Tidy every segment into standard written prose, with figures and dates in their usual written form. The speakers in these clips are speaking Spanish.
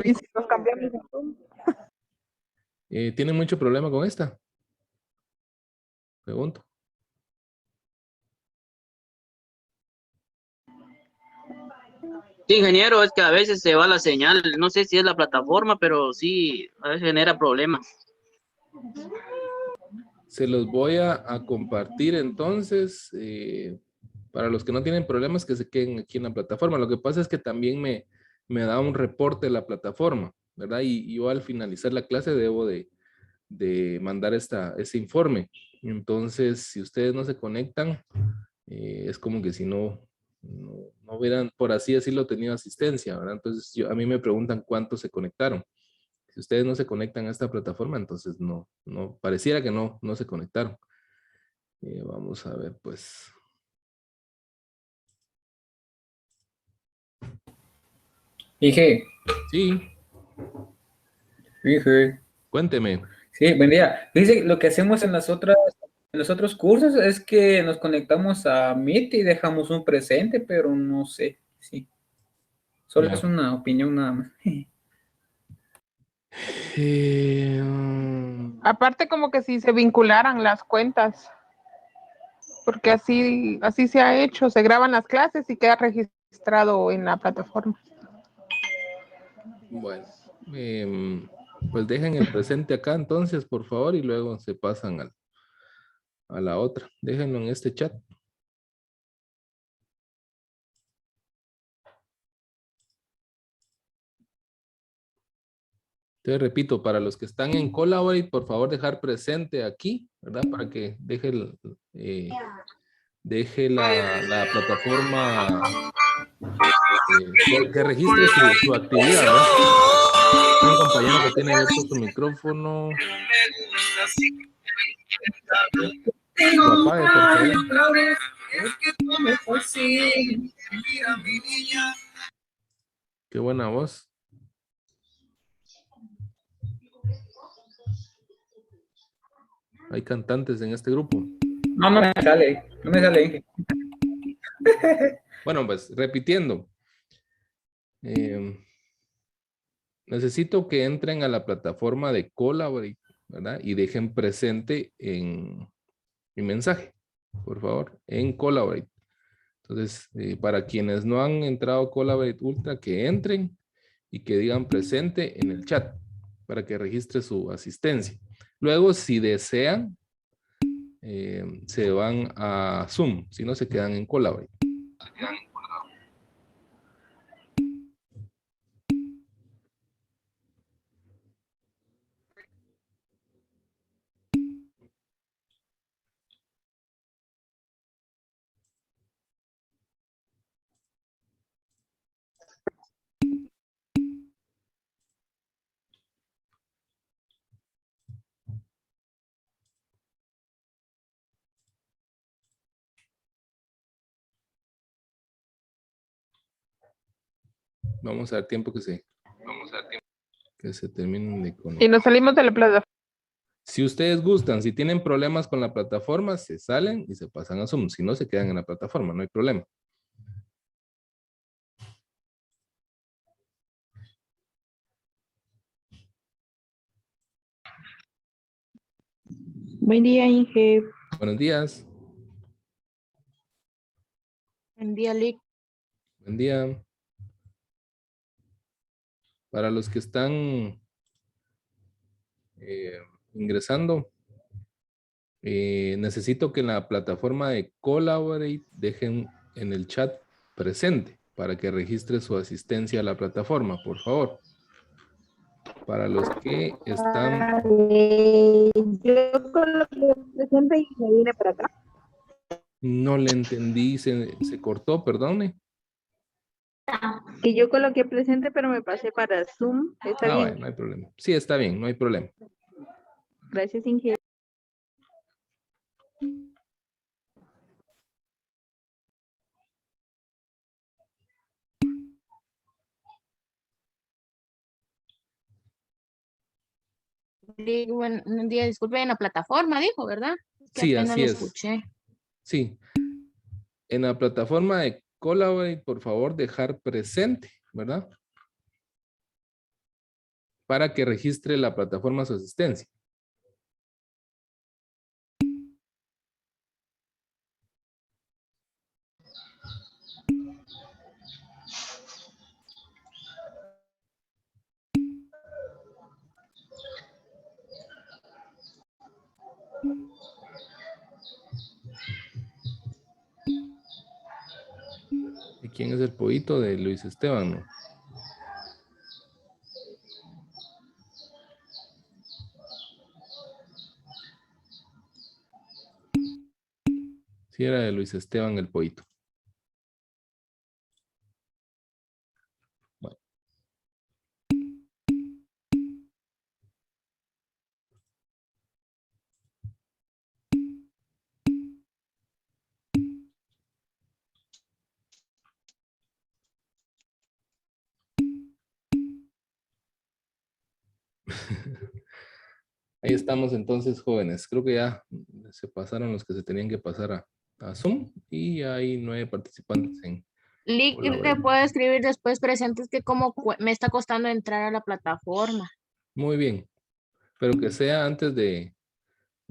Y si nos cambiamos de Zoom. ¿Tienen mucho problema con esta? Pregunto. Sí, ingeniero, es que a veces se va la señal, no sé si es la plataforma, pero sí, a veces genera problemas. Se los voy a compartir entonces. Para los que no tienen problemas, que se queden aquí en la plataforma. Lo que pasa es que también me da un reporte de la plataforma, ¿verdad? Y yo al finalizar la clase debo de mandar ese informe. Entonces, si ustedes no se conectan, es como que si no hubieran, por así decirlo, tenido asistencia, ¿verdad? Entonces, a mí me preguntan cuántos se conectaron. Si ustedes no se conectan a esta plataforma, entonces pareciera que no se conectaron. Vamos a ver, pues. Dije, Sí, cuénteme. sí, buen día. Dice, lo que hacemos en los otros cursos es que nos conectamos a Meet y dejamos un presente, pero no sé, sí. Solo Ya. es una opinión nada más. Aparte como que si se vincularan las cuentas, porque así se ha hecho, se graban las clases y queda registrado en la plataforma. Bueno, pues dejen el presente acá entonces, por favor, y luego se pasan a la otra. Déjenlo en este chat. Entonces, repito, para los que están en Collaborate, por favor, dejar presente aquí, ¿verdad? Para que deje la plataforma, que registre su actividad, ¿verdad? Hay un compañero que tiene abierto su micrófono. Lo apague, por favor. Qué buena voz. Hay cantantes en este grupo. No me sale, no me sale. Bueno, pues repitiendo. Necesito que entren a la plataforma de Collaborate, ¿verdad? Y dejen presente en mi mensaje, por favor, en Collaborate. Entonces, para quienes no han entrado a Collaborate Ultra, que entren y que digan presente en el chat para que registre su asistencia. Luego, si desean, se van a Zoom, si no se quedan en Collaborate. Vamos a dar tiempo que se terminen de conectar. Y nos salimos de la plataforma. Si ustedes gustan, si tienen problemas con la plataforma, se salen y se pasan a Zoom. Si no, se quedan en la plataforma, no hay problema. Buen día, Inge. Buenos días. Buen día, Lick. Buen día. Para los que están ingresando, necesito que en la plataforma de Collaborate dejen en el chat presente para que registre su asistencia a la plataforma, por favor. Para los que están... Yo con lo que presente y me vine para acá. No le entendí, se cortó, perdone. Que yo coloqué presente, pero me pasé para Zoom. ¿Está bien? Bueno, no hay problema. Sí, está bien, no hay problema. Gracias, Inge. Lick, buen día, disculpe, en la plataforma dijo, ¿verdad? Que Sí, apenas así lo es. escuché. Sí. En la plataforma de Collaborate, por favor, dejar presente, ¿verdad? para que registre la plataforma su asistencia. ¿Y quién es el pollito? De Luis Esteban, ¿no? Sí, era de Luis Esteban el pollito. Bueno. Ahí estamos entonces, jóvenes. Creo que ya se pasaron los que se tenían que pasar a Zoom y hay 9 participantes en Lick, Collaborate. le puedo escribir después presentes que como me está costando entrar a la plataforma. Muy bien, pero que sea antes de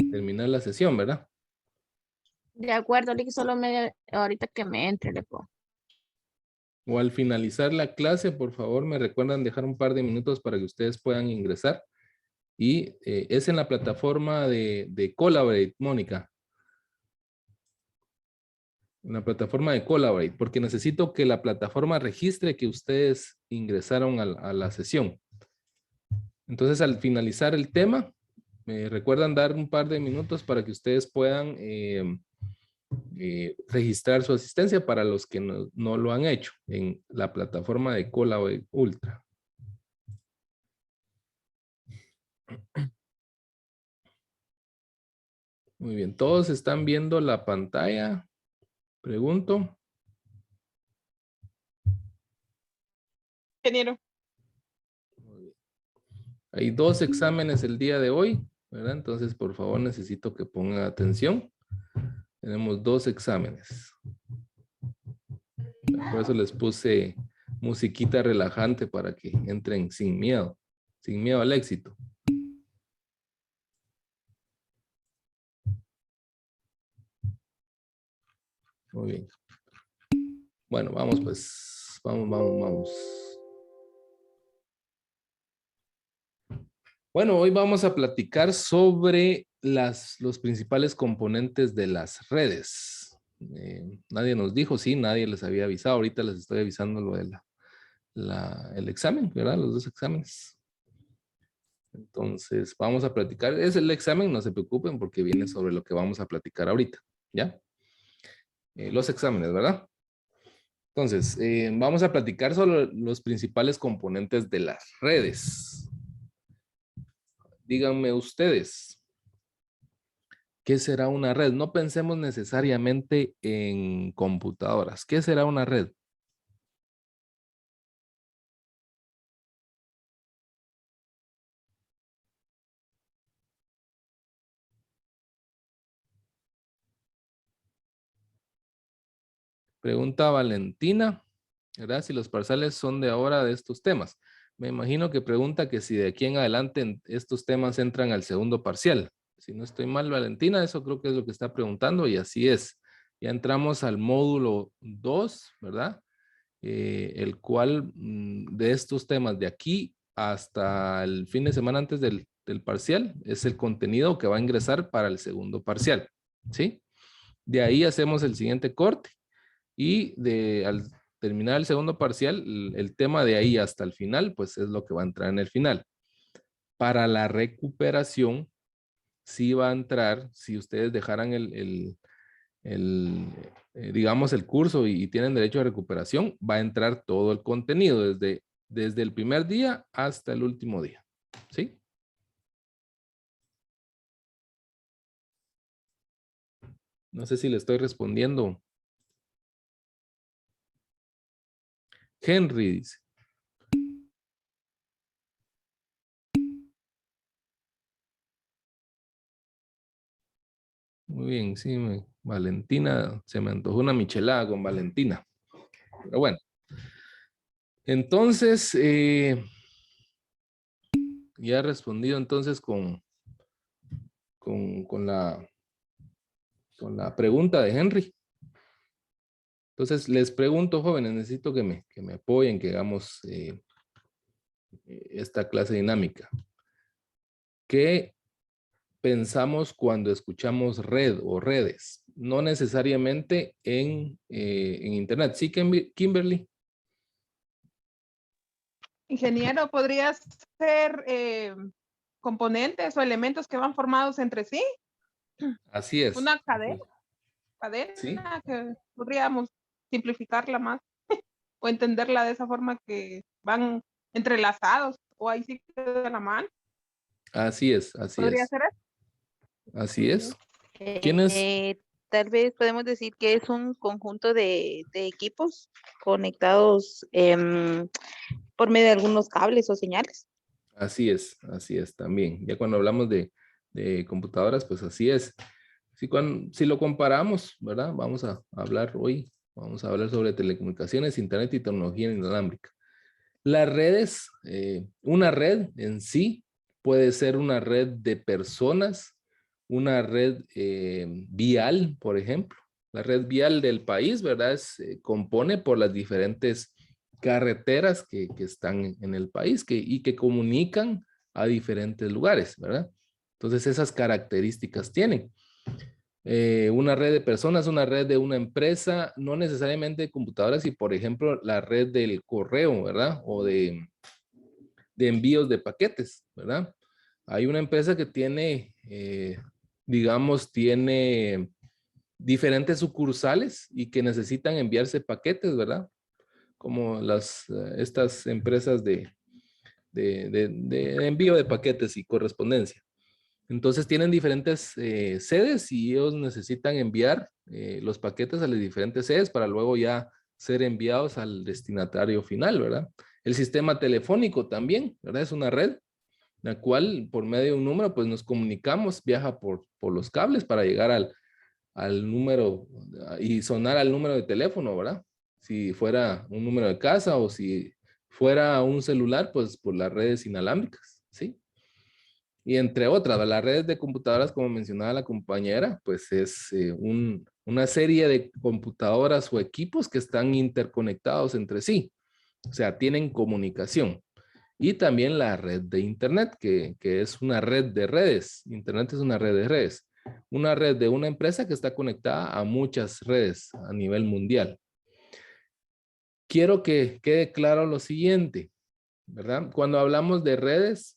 terminar la sesión, ¿verdad? De acuerdo, Lick, solo media ahorita que me entre le pongo. O al finalizar la clase, por favor, me recuerdan dejar un par de minutos para que ustedes puedan ingresar. Y es en la plataforma de Collaborate, Mónica. En la plataforma de Collaborate, porque necesito que la plataforma registre que ustedes ingresaron a la sesión. Entonces, al finalizar el tema, me recuerdan dar un par de minutos para que ustedes puedan registrar su asistencia para los que no lo han hecho en la plataforma de Collaborate Ultra. Muy bien, ¿todos están viendo la pantalla? Pregunto. Ingeniero. Hay 2 exámenes el día de hoy, ¿verdad? Entonces, por favor, necesito que pongan atención. Tenemos 2 exámenes. Por eso les puse musiquita relajante para que entren sin miedo al éxito. Muy bien. Bueno, vamos pues. Vamos. Bueno, hoy vamos a platicar sobre los principales componentes de las redes. Nadie nos dijo, sí, nadie les había avisado. Ahorita les estoy avisando lo de el examen, ¿verdad? Los 2 exámenes. Entonces, vamos a platicar. Es el examen, no se preocupen porque viene sobre lo que vamos a platicar ahorita, ¿ya? Los exámenes, ¿verdad? Entonces, vamos a platicar sobre los principales componentes de las redes. Díganme ustedes, ¿qué será una red? No pensemos necesariamente en computadoras. ¿Qué será una red? Pregunta Valentina, ¿verdad? Si los parciales son de ahora de estos temas. Me imagino que pregunta que si de aquí en adelante estos temas entran al segundo parcial. Si no estoy mal, Valentina, eso creo que es lo que está preguntando y así es. Ya entramos al módulo 2, ¿verdad? El cual de estos temas de aquí hasta el fin de semana antes del parcial es el contenido que va a ingresar para el segundo parcial, ¿sí? De ahí hacemos el siguiente corte y al terminar el segundo parcial, el tema de ahí hasta el final, pues es lo que va a entrar en el final. Para la recuperación, sí va a entrar, si ustedes dejaran digamos, el curso y tienen derecho a recuperación, va a entrar todo el contenido desde el primer día hasta el último día. ¿Sí? No sé si le estoy respondiendo. Henry dice. Muy bien, sí, Valentina, se me antojó una michelada con Valentina. Pero bueno. Entonces, ya he respondido entonces con la pregunta de Henry. Entonces, les pregunto, jóvenes, necesito que me apoyen, que hagamos esta clase dinámica. ¿Qué pensamos cuando escuchamos red o redes? No necesariamente en Internet. ¿Sí, Kimberly? Ingeniero, ¿podría ser componentes o elementos que van formados entre sí? Así es. Una cadena Sí, que podríamos simplificarla más o entenderla de esa forma, que van entrelazados, o ahí sí que de la mano. así es, así ¿Podría es. ser eso? Así es. ¿Quién es? Tal vez podemos decir que es un conjunto de equipos conectados por medio de algunos cables o señales. Así es también. Ya cuando hablamos de computadoras, pues así es. Si lo comparamos, ¿verdad? Vamos a hablar sobre telecomunicaciones, internet y tecnología inalámbrica. Las redes, una red en sí puede ser una red de personas, una red vial, por ejemplo. La red vial del país, ¿verdad? Compone por las diferentes carreteras que están en el país y que comunican a diferentes lugares, ¿verdad? Entonces esas características tienen. Una red de personas, una red de una empresa, no necesariamente de computadoras, y por ejemplo la red del correo, ¿verdad? O de envíos de paquetes, ¿verdad? Hay una empresa que tiene, digamos, tiene diferentes sucursales y que necesitan enviarse paquetes, ¿verdad? Como estas empresas de envío de paquetes y correspondencia. Entonces tienen diferentes sedes y ellos necesitan enviar los paquetes a las diferentes sedes para luego ya ser enviados al destinatario final, ¿verdad? El sistema telefónico también, ¿verdad? Es una red, la cual por medio de un número pues nos comunicamos, viaja por los cables para llegar al número y sonar al número de teléfono, ¿verdad? Si fuera un número de casa o si fuera un celular, pues por las redes inalámbricas, ¿sí? Y entre otras, las redes de computadoras, como mencionaba la compañera, pues es una serie de computadoras o equipos que están interconectados entre sí. O sea, tienen comunicación. Y también la red de Internet, que es una red de redes. Internet es una red de redes. Una red de una empresa que está conectada a muchas redes a nivel mundial. Quiero que quede claro lo siguiente, ¿verdad? Cuando hablamos de redes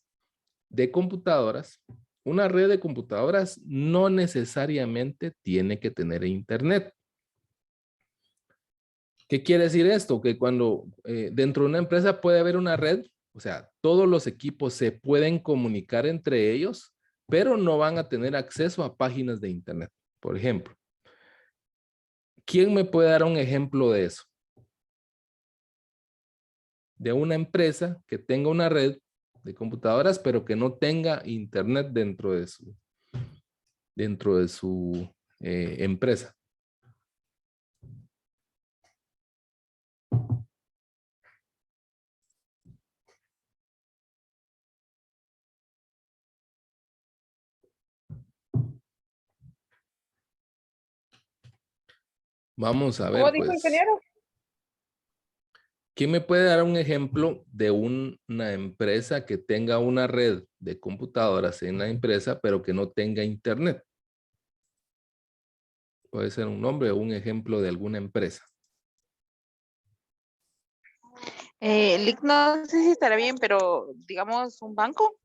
de computadoras, una red de computadoras no necesariamente tiene que tener internet. ¿Qué quiere decir esto? Que cuando dentro de una empresa puede haber una red, o sea, todos los equipos se pueden comunicar entre ellos, pero no van a tener acceso a páginas de internet, por ejemplo. ¿Quién me puede dar un ejemplo de eso? De una empresa que tenga una red de computadoras, pero que no tenga internet dentro de su empresa. Vamos a ver, ¿Cómo dijo, pues. ingeniero? ¿Quién me puede dar un ejemplo de una empresa que tenga una red de computadoras en la empresa, pero que no tenga internet? Puede ser un nombre o un ejemplo de alguna empresa. Lick, no sé si estará bien, pero digamos un banco.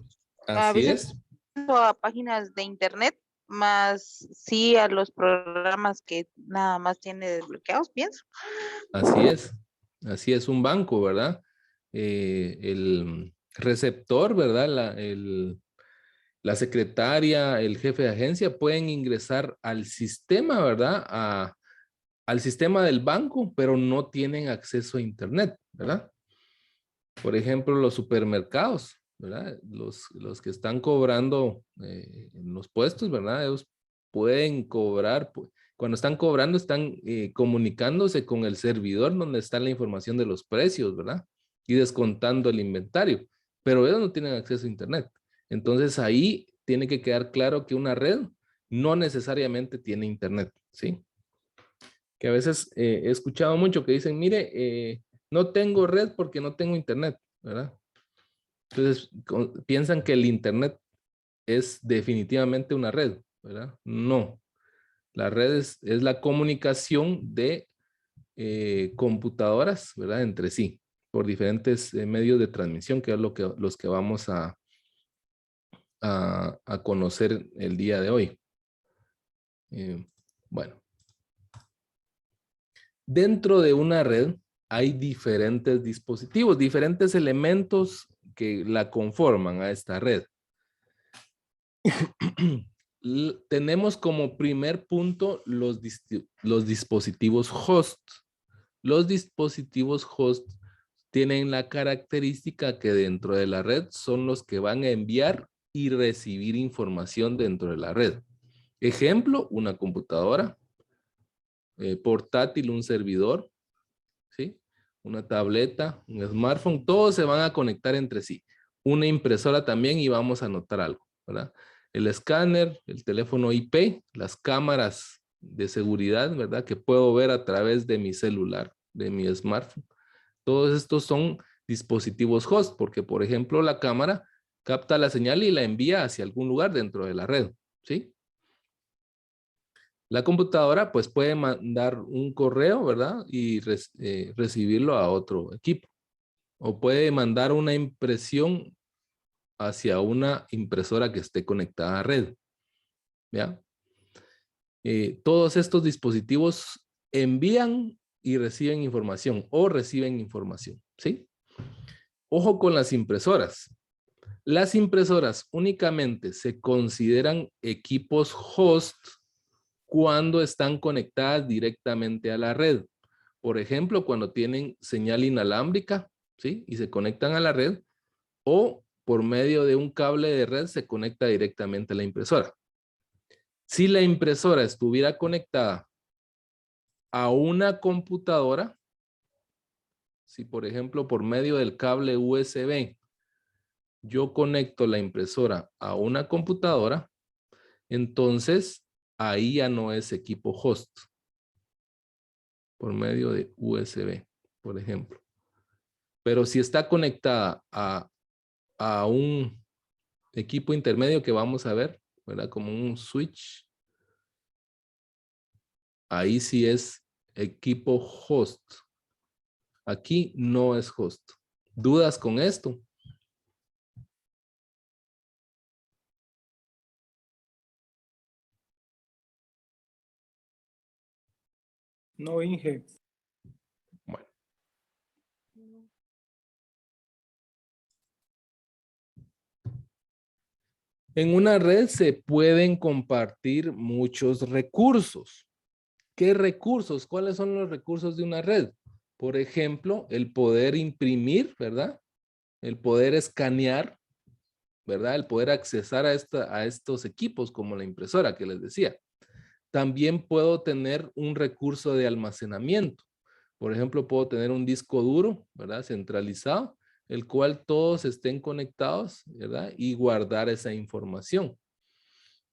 A Así veces es, a páginas de internet, más sí a los programas que nada más tiene desbloqueados, pienso. así es. Así es un banco, ¿verdad? El receptor, ¿verdad? La secretaria, el jefe de agencia pueden ingresar al sistema, ¿verdad? Al sistema del banco, pero no tienen acceso a internet, ¿verdad? Por ejemplo, los supermercados, ¿verdad? Los que están cobrando en los puestos, ¿verdad? Ellos pueden cobrar, cuando están cobrando están comunicándose con el servidor donde está la información de los precios, ¿verdad? Y descontando el inventario, pero ellos no tienen acceso a internet. Entonces ahí tiene que quedar claro que una red no necesariamente tiene internet, ¿sí? Que a veces he escuchado mucho que dicen, mire, no tengo red porque no tengo internet, ¿verdad? Entonces piensan que el internet es definitivamente una red, ¿verdad? No. La red es la comunicación de computadoras, ¿verdad? Entre sí, por diferentes medios de transmisión, que es los que vamos a conocer el día de hoy. Bueno. Dentro de una red hay diferentes dispositivos, diferentes elementos que la conforman a esta red. Tenemos como primer punto los dispositivos host. Los dispositivos host tienen la característica que dentro de la red son los que van a enviar y recibir información dentro de la red. Ejemplo, una computadora, portátil, un servidor, ¿sí? Una tableta, un smartphone, todos se van a conectar entre sí. Una impresora también y vamos a anotar algo, ¿verdad? El escáner, el teléfono IP, las cámaras de seguridad, ¿verdad? Que puedo ver a través de mi celular, de mi smartphone. Todos estos son dispositivos host, porque por ejemplo la cámara capta la señal y la envía hacia algún lugar dentro de la red, ¿sí? La computadora pues puede mandar un correo, ¿verdad? Y recibirlo a otro equipo. O puede mandar una impresión hacia una impresora que esté conectada a red. ¿Ya? Todos estos dispositivos envían y reciben información o reciben información, ¿sí? Ojo con las impresoras. Las impresoras únicamente se consideran equipos host cuando están conectadas directamente a la red. Por ejemplo, cuando tienen señal inalámbrica, ¿sí? Y se conectan a la red, o por medio de un cable de red se conecta directamente a la impresora. Si la impresora estuviera conectada a una computadora, si por ejemplo por medio del cable USB yo conecto la impresora a una computadora, entonces ahí ya no es equipo host. Por medio de USB, por ejemplo. Pero si está conectada a un equipo intermedio que vamos a ver, ¿verdad? Como un switch. Ahí sí es equipo host. Aquí no es host. ¿Dudas con esto? No, Inge. Bueno. En una red se pueden compartir muchos recursos. ¿Qué recursos? ¿Cuáles son los recursos de una red? Por ejemplo, el poder imprimir, ¿verdad? El poder escanear, ¿verdad? El poder accesar a estos equipos como la impresora que les decía. También puedo tener un recurso de almacenamiento. Por ejemplo, puedo tener un disco duro, ¿verdad? Centralizado, el cual todos estén conectados, ¿verdad? Y guardar esa información.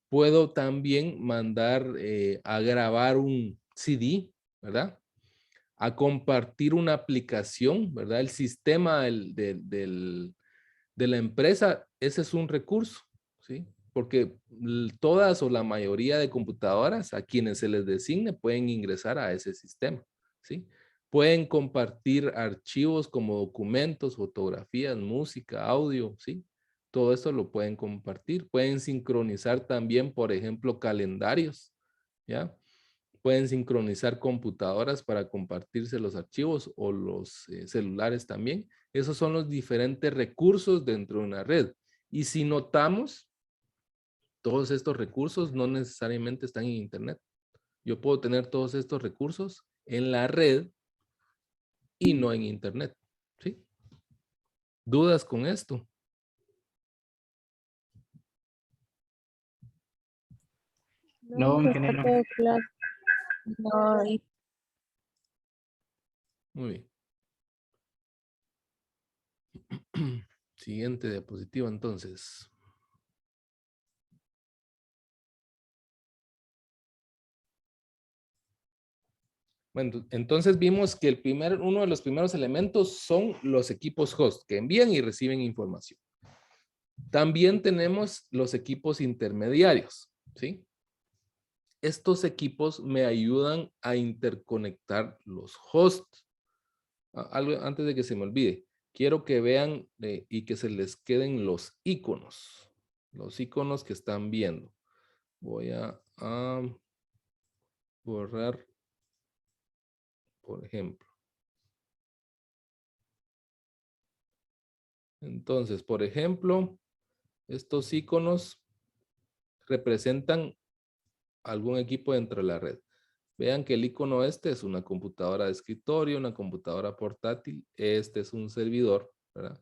Puedo también mandar a grabar un CD, ¿verdad? A compartir una aplicación, ¿verdad? El sistema de la empresa, ese es un recurso, ¿sí? Porque todas o la mayoría de computadoras a quienes se les designe pueden ingresar a ese sistema, ¿sí? Pueden compartir archivos como documentos, fotografías, música, audio, ¿sí? Todo esto lo pueden compartir. Pueden sincronizar también, por ejemplo, calendarios, ¿ya? Pueden sincronizar computadoras para compartirse los archivos o los celulares también. Esos son los diferentes recursos dentro de una red. Y si notamos, todos estos recursos no necesariamente están en internet. Yo puedo tener todos estos recursos en la red y no en internet. ¿Sí? ¿Dudas con esto? No, pues, ingeniero. está todo claro. No, Muy bien. Siguiente diapositiva, entonces. Bueno, entonces vimos que uno de los primeros elementos son los equipos host que envían y reciben información. También tenemos los equipos intermediarios, ¿sí? Estos equipos me ayudan a interconectar los hosts. Algo antes de que se me olvide, quiero que vean y que se les queden los iconos que están viendo. Voy a borrar, por ejemplo. Entonces, por ejemplo, estos iconos representan algún equipo dentro de la red. Vean que el icono este es una computadora de escritorio, una computadora portátil. Este es un servidor, ¿verdad?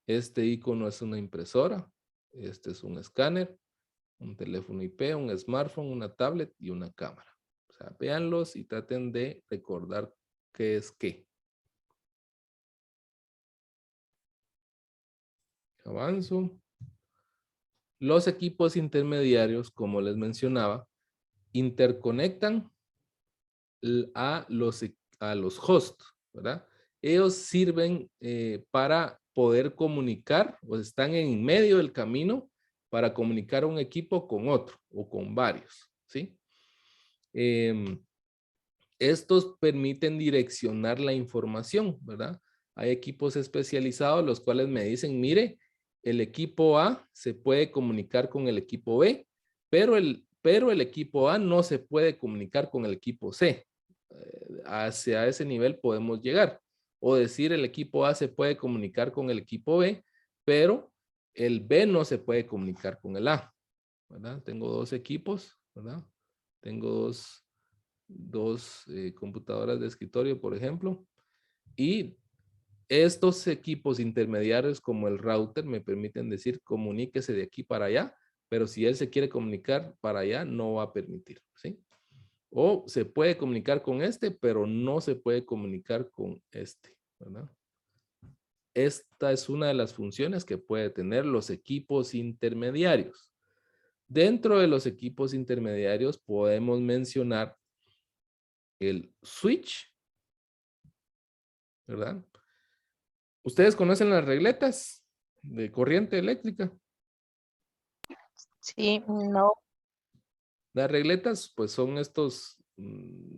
Este icono es una impresora. Este es un escáner, un teléfono IP, un smartphone, una tablet y una cámara. O sea, véanlos y traten de recordar qué es qué. Avanzo. Los equipos intermediarios, como les mencionaba, interconectan a los hosts, ¿verdad? Ellos sirven para poder comunicar, o están en medio del camino para comunicar un equipo con otro o con varios, ¿sí? Estos permiten direccionar la información, ¿verdad? Hay equipos especializados los cuales me dicen, mire, el equipo A se puede comunicar con el equipo B, pero el equipo A no se puede comunicar con el equipo C. Hacia ese nivel podemos llegar. O decir el equipo A se puede comunicar con el equipo B, pero el B no se puede comunicar con el A, ¿verdad? Tengo dos equipos, ¿verdad? Tengo dos computadoras de escritorio, por ejemplo, y estos equipos intermediarios como el router me permiten decir comuníquese de aquí para allá, pero si él se quiere comunicar para allá, no va a permitir, ¿sí? O se puede comunicar con este, pero no se puede comunicar con este, ¿verdad? Esta es una de las funciones que puede tener los equipos intermediarios. Dentro de los equipos intermediarios podemos mencionar el switch, ¿verdad? ¿Ustedes conocen las regletas de corriente eléctrica? Sí, no. Las regletas, pues son estos,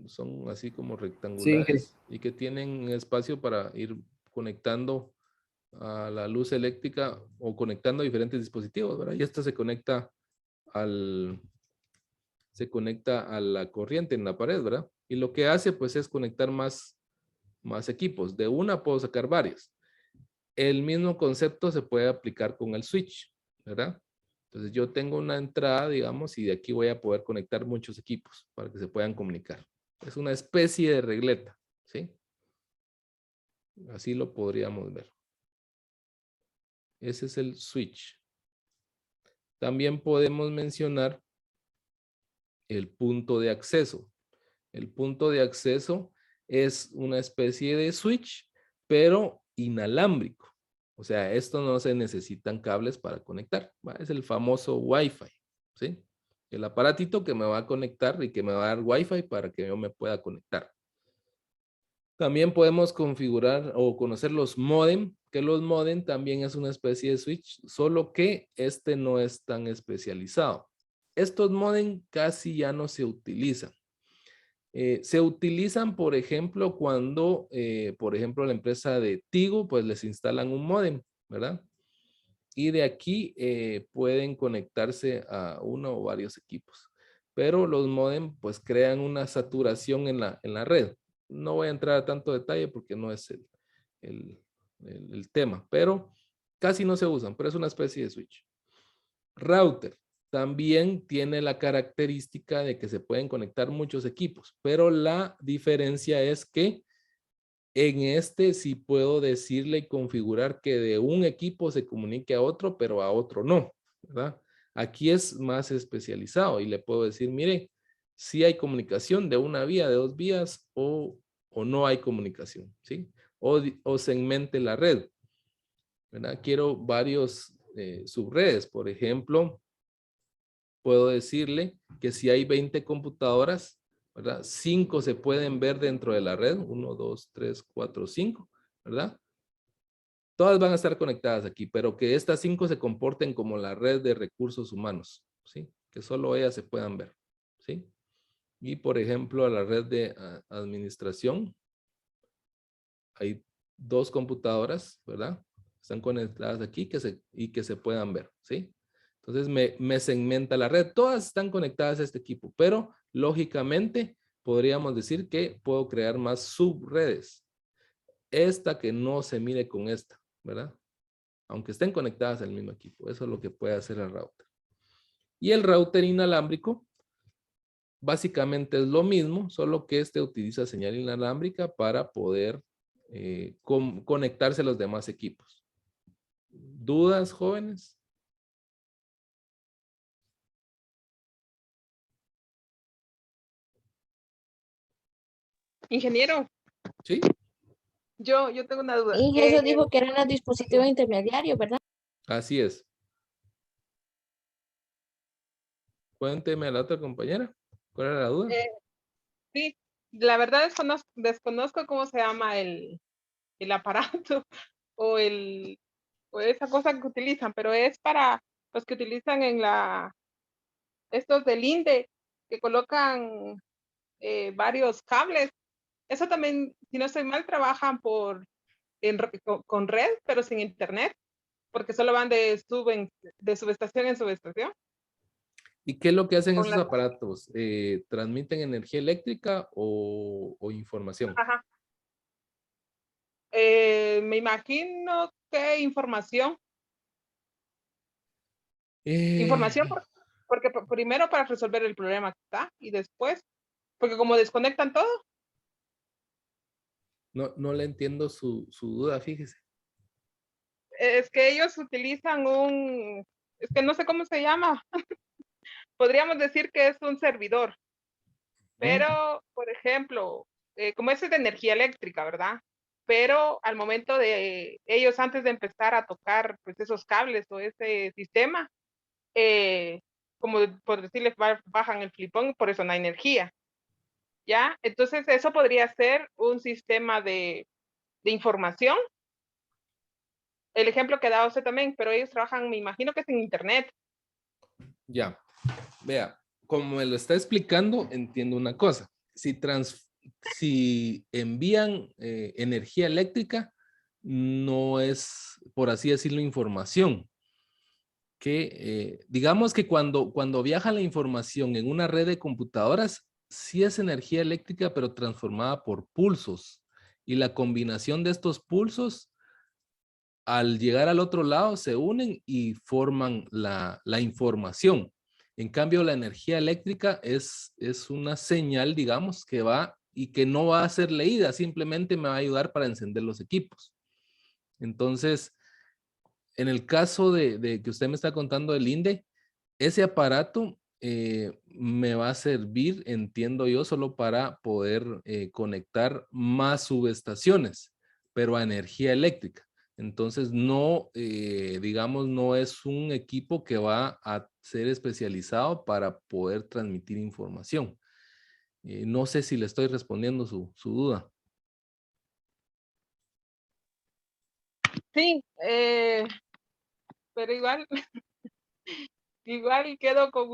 son así como Sí, rectangulares y que tienen espacio para ir conectando a la luz eléctrica o conectando diferentes dispositivos, ¿verdad? Y esta se conecta a la corriente en la pared, ¿verdad? Y lo que hace, pues, es conectar más equipos. De una puedo sacar varios. El mismo concepto se puede aplicar con el switch, ¿verdad? Entonces yo tengo una entrada, digamos, y de aquí voy a poder conectar muchos equipos para que se puedan comunicar. Es una especie de regleta, ¿sí? Así lo podríamos ver. Ese es el switch. También podemos mencionar el punto de acceso. El punto de acceso es una especie de switch, pero inalámbrico. O sea, esto no se necesitan cables para conectar. ¿Va? Es el famoso Wi-Fi, ¿sí? El aparatito que me va a conectar y que me va a dar Wi-Fi para que yo me pueda conectar. También podemos configurar o conocer los modem, que los modem también es una especie de switch, solo que este no es tan especializado. Estos modem casi ya no se utilizan. Se utilizan, por ejemplo, cuando, por ejemplo, la empresa de Tigo, pues les instalan un módem, ¿verdad? Y de aquí pueden conectarse a uno o varios equipos. Pero los módem, pues, crean una saturación en la red. No voy a entrar a tanto detalle porque no es el tema, pero casi no se usan, pero es una especie de switch. Router. También tiene la característica de que se pueden conectar muchos equipos, pero la diferencia es que en este sí puedo decirle y configurar que de un equipo se comunique a otro, pero a otro no, ¿verdad? Aquí es más especializado y le puedo decir, mire, si hay comunicación de una vía, de dos vías o no hay comunicación, ¿sí? O segmente la red. ¿verdad? Quiero varios subredes. Por ejemplo, puedo decirle que si hay 20 computadoras, ¿verdad? 5 se pueden ver dentro de la red. 1, 2, 3, 4, 5, ¿verdad? Todas van a estar conectadas aquí, pero que estas 5 se comporten como la red de recursos humanos, ¿sí? Que solo ellas se puedan ver, ¿sí? Y por ejemplo, a la red de administración, hay 2 computadoras, ¿verdad? Están conectadas aquí y que se puedan ver, ¿sí? Entonces me segmenta la red. Todas están conectadas a este equipo, pero lógicamente podríamos decir que puedo crear más subredes. Esta que no se mire con esta, ¿verdad? Aunque estén conectadas al mismo equipo. Eso es lo que puede hacer el router. Y el router inalámbrico básicamente es lo mismo, solo que este utiliza señal inalámbrica para poder conectarse a los demás equipos. ¿Dudas, jóvenes? Ingeniero, ¿Sí? yo tengo una duda. Y eso dijo que eran los dispositivos intermediarios, ¿verdad? Así es. Cuénteme a la otra compañera. ¿Cuál era la duda? Sí, la verdad desconozco cómo se llama el aparato o esa cosa que utilizan, pero es para los que utilizan en estos del INDE, que colocan varios cables. Eso también, si no estoy mal, trabajan con red, pero sin internet, porque solo van de subestación en subestación. ¿Y qué es lo que hacen Con esos las- aparatos? ¿Transmiten energía eléctrica o información? Ajá. Me imagino que información. Información porque primero para resolver el problema que está y después, porque como desconectan todo, No le entiendo su duda, fíjese. es que ellos utilizan es que no sé cómo se llama, podríamos decir que es un servidor, pero, por ejemplo, como ese es de energía eléctrica, ¿verdad? Pero al momento de ellos, antes de empezar a tocar pues esos cables o ese sistema, como por decirles, bajan el flipón, por eso no hay energía. ¿Ya? Entonces, eso podría ser un sistema de información. El ejemplo que da usted también, pero ellos trabajan, me imagino que es en Internet. Ya, vea, como me lo está explicando, entiendo una cosa. Si envían energía eléctrica, no es, por así decirlo, información. Digamos que cuando viaja la información en una red de computadoras, sí es energía eléctrica, pero transformada por pulsos. Y la combinación de estos pulsos, al llegar al otro lado, se unen y forman la información. En cambio, la energía eléctrica es una señal, digamos, que va y que no va a ser leída, simplemente me va a ayudar para encender los equipos. Entonces, en el caso de que usted me está contando del INDE, ese aparato me va a servir, entiendo yo, solo para poder conectar más subestaciones, pero a energía eléctrica. Entonces, no, digamos, no es un equipo que va a ser especializado para poder transmitir información. No sé si le estoy respondiendo su duda. Sí, pero igual, igual quedo con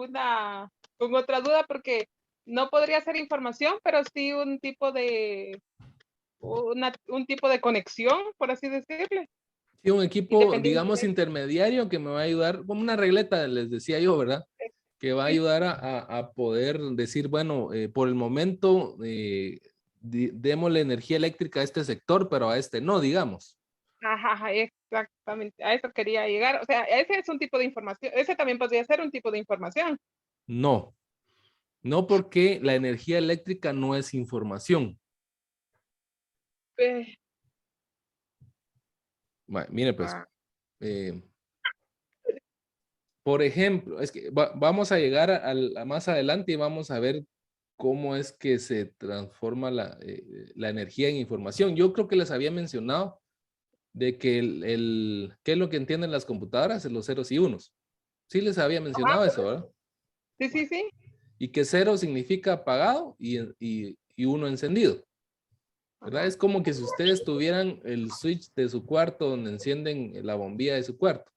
otra duda porque no podría ser información, pero sí un tipo un tipo de conexión, por así decirle. Sí, un equipo, digamos, Independientemente. intermediario que me va a ayudar, como una regleta, les decía yo, ¿verdad? Que va a Sí, ayudar a poder decir, bueno, por el momento, démosle energía eléctrica a este sector, pero a este no, digamos. ajá, exactamente. A eso quería llegar. O sea, ese es un tipo de información. Ese también podría ser un tipo de información. No, no porque la energía eléctrica no es información. Eh, Mire, pues, ah, por ejemplo, es que vamos a llegar a más adelante y vamos a ver cómo es que se transforma la energía en información. Yo creo que les había mencionado de que ¿qué es lo que entienden las computadoras? Los ceros y unos. Sí les había mencionado eso, ¿verdad? Sí, sí, sí. Y que 0 significa apagado y 1 encendido. ¿Verdad? Ajá. Es como que si ustedes tuvieran el switch de su cuarto donde encienden la bombilla de su cuarto.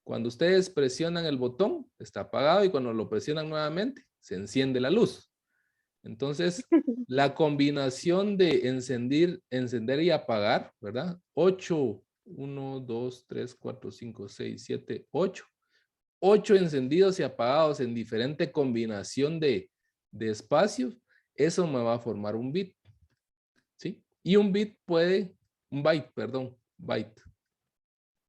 Cuando ustedes presionan el botón, está apagado y cuando lo presionan nuevamente, se enciende la luz. Entonces, la combinación de encender y apagar, ¿verdad? 8, 1, 2, 3, 4, 5, 6, 7, 8. 8 encendidos y apagados en diferente combinación de espacios, eso me va a formar un bit. ¿Sí? Y un byte, perdón, byte,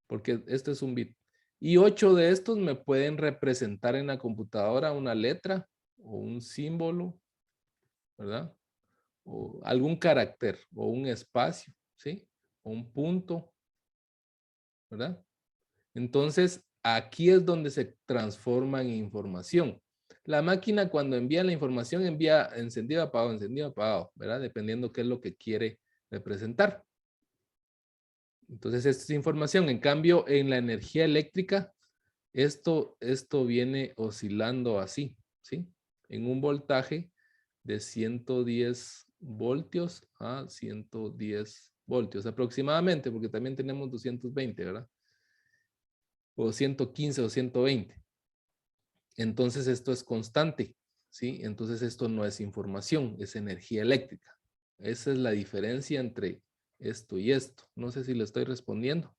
porque este es un bit. Y 8 de estos me pueden representar en la computadora una letra o un símbolo, ¿verdad? O algún carácter o un espacio, ¿sí? O un punto, ¿verdad? Entonces, aquí es donde se transforma en información. La máquina cuando envía la información envía encendido, apagado, ¿verdad? Dependiendo qué es lo que quiere representar. Entonces, esta es información. En cambio, en la energía eléctrica, esto viene oscilando así, ¿sí? En un voltaje de 110 voltios a 110 voltios aproximadamente, porque también tenemos 220, ¿verdad? O 115 o 120. Entonces, esto es constante, ¿sí? Entonces, esto no es información, es energía eléctrica. Esa es la diferencia entre esto y esto. No sé si le estoy respondiendo.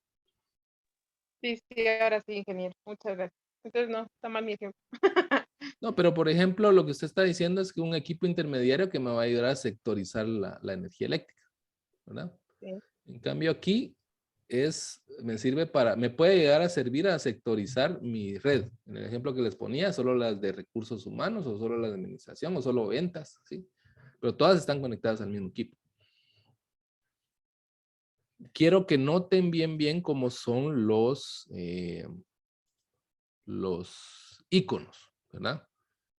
Sí, sí, ahora sí, ingeniero. Muchas gracias. Entonces, no, está mal mi ejemplo. No, pero por ejemplo, lo que usted está diciendo es que un equipo intermediario que me va a ayudar a sectorizar la energía eléctrica, ¿verdad? Sí. En cambio aquí me puede llegar a servir a sectorizar mi red. En el ejemplo que les ponía, solo las de recursos humanos o solo las de administración o solo ventas, ¿sí? Pero todas están conectadas al mismo equipo. Quiero que noten bien cómo son los iconos, ¿verdad?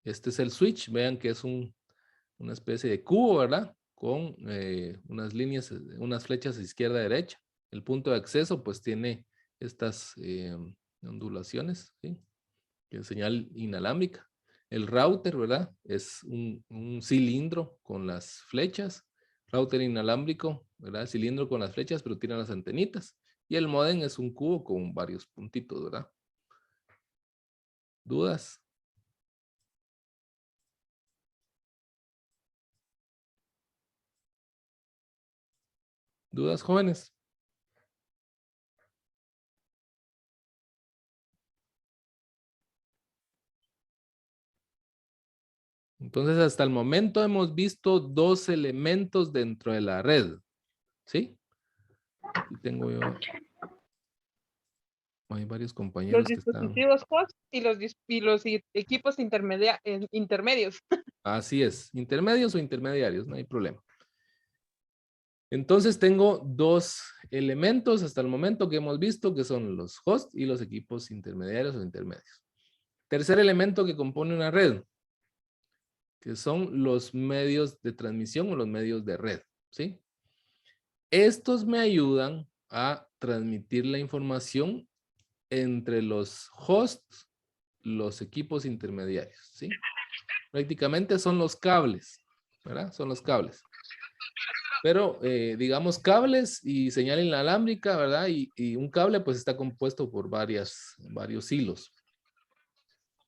Este es el switch, vean que es una especie de cubo, ¿verdad? Con unas líneas, unas flechas izquierda a derecha. El punto de acceso pues tiene estas ondulaciones, ¿sí? Que es señal inalámbrica. El router, ¿verdad? Es un cilindro con las flechas. Router inalámbrico, ¿verdad? Cilindro con las flechas, pero tiene las antenitas. Y el módem es un cubo con varios puntitos, ¿verdad? ¿Dudas? ¿Dudas, jóvenes? Entonces, hasta el momento hemos visto dos elementos dentro de la red. ¿Sí? Aquí tengo yo. Hay varios Los compañeros que están. dispositivos host y los equipos intermedios. Así es. Intermedios o intermediarios, no hay problema. Entonces tengo dos elementos hasta el momento que hemos visto que son los hosts y los equipos intermediarios o intermedios. Tercer elemento que compone una red, que son los medios de transmisión o los medios de red, ¿sí? Estos me ayudan a transmitir la información entre los hosts, los equipos intermediarios, ¿sí? Prácticamente son los cables, ¿verdad? Son los cables. Pero digamos cables y señal inalámbrica, ¿verdad? Y un cable pues está compuesto por varios hilos.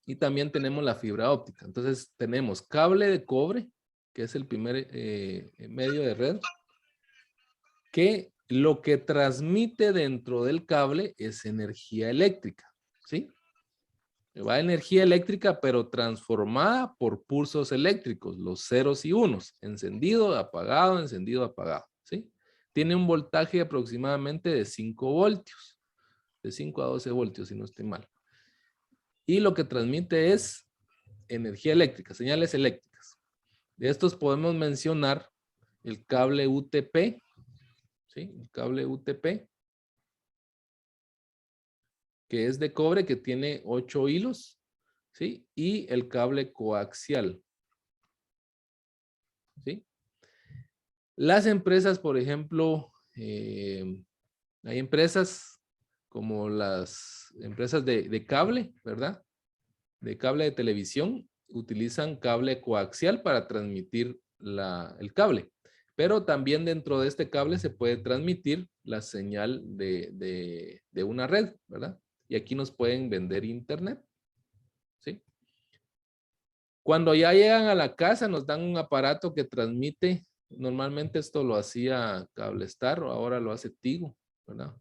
Y también tenemos la fibra óptica. Entonces tenemos cable de cobre, que es el primer medio de red, que lo que transmite dentro del cable es energía eléctrica, ¿sí? Va energía eléctrica, pero transformada por pulsos eléctricos, los ceros y unos, encendido, apagado, ¿sí? Tiene un voltaje aproximadamente de 5 voltios, de 5 a 12 voltios, si no estoy mal. Y lo que transmite es energía eléctrica, señales eléctricas. De estos podemos mencionar el cable UTP, ¿sí? El cable UTP, que es de cobre, que tiene 8 hilos, ¿sí? Y el cable coaxial, ¿sí? Las empresas, por ejemplo, Hay empresas como las empresas de cable, ¿verdad? De cable de televisión, utilizan cable coaxial para transmitir el cable. Pero también dentro de este cable se puede transmitir la señal de una red, ¿verdad? Y aquí nos pueden vender internet, ¿sí? Cuando ya llegan a la casa nos dan un aparato que transmite, normalmente esto lo hacía Cablestar o ahora lo hace Tigo, ¿verdad?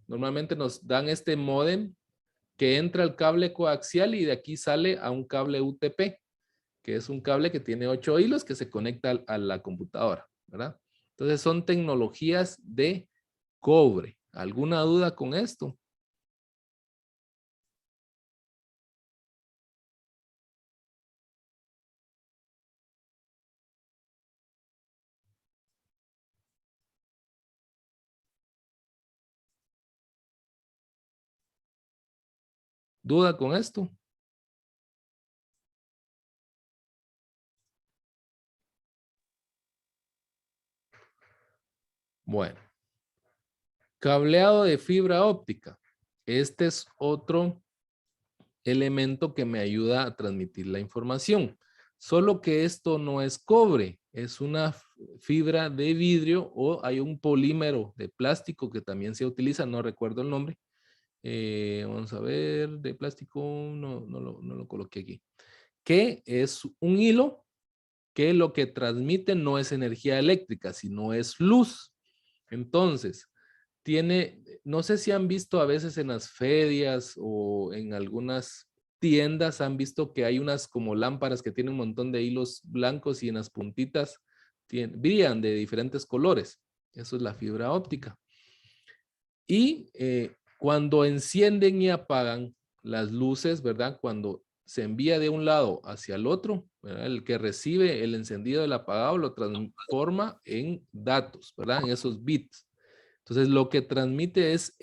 Normalmente nos dan este módem que entra al cable coaxial y de aquí sale a un cable UTP, que es un cable que tiene 8 hilos que se conecta a la computadora, ¿verdad? Entonces son tecnologías de cobre. ¿Alguna duda con esto? ¿Duda con esto? Bueno. Cableado de fibra óptica. Este es otro elemento que me ayuda a transmitir la información. Solo que esto no es cobre, es una fibra de vidrio o hay un polímero de plástico que también se utiliza, no recuerdo el nombre. Vamos a ver, de plástico, no lo coloqué aquí. Que es un hilo que lo que transmite no es energía eléctrica, sino es luz. Entonces, no sé si han visto a veces en las ferias o en algunas tiendas, han visto que hay unas como lámparas que tienen un montón de hilos blancos y en las puntitas brillan de diferentes colores. Eso es la fibra óptica. Y cuando encienden y apagan las luces, ¿verdad? Cuando se envía de un lado hacia el otro, ¿verdad? El que recibe el encendido del apagado lo transforma en datos, ¿verdad? En esos bits. Entonces, lo que transmite es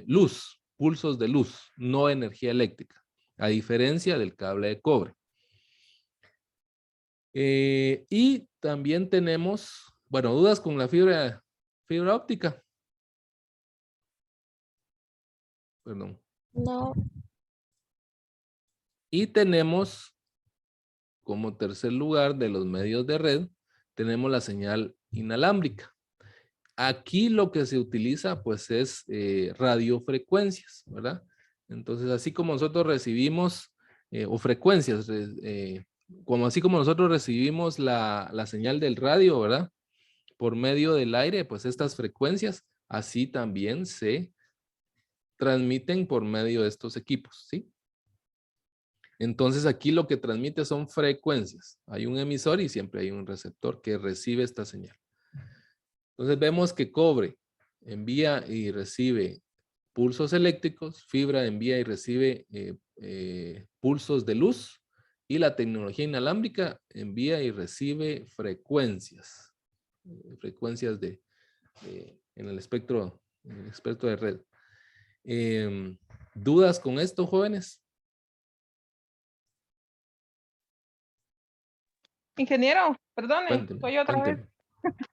luz, pulsos de luz, no energía eléctrica, a diferencia del cable de cobre. Y también tenemos, bueno, dudas con la fibra óptica. Perdón. No. Y tenemos, como tercer lugar de los medios de red, tenemos la señal inalámbrica. Aquí lo que se utiliza pues es radiofrecuencias, ¿verdad? Entonces así como nosotros recibimos, o frecuencias, así como nosotros recibimos la señal del radio, ¿verdad? Por medio del aire, pues estas frecuencias así también se transmiten por medio de estos equipos, ¿sí? Entonces aquí lo que transmite son frecuencias. Hay un emisor y siempre hay un receptor que recibe esta señal. Entonces vemos que cobre envía y recibe pulsos eléctricos, fibra envía y recibe pulsos de luz y la tecnología inalámbrica envía y recibe frecuencias, frecuencias en el espectro de red. ¿Dudas con esto, jóvenes? Ingeniero, perdone, Cuénteme, soy otra vez. cuénteme.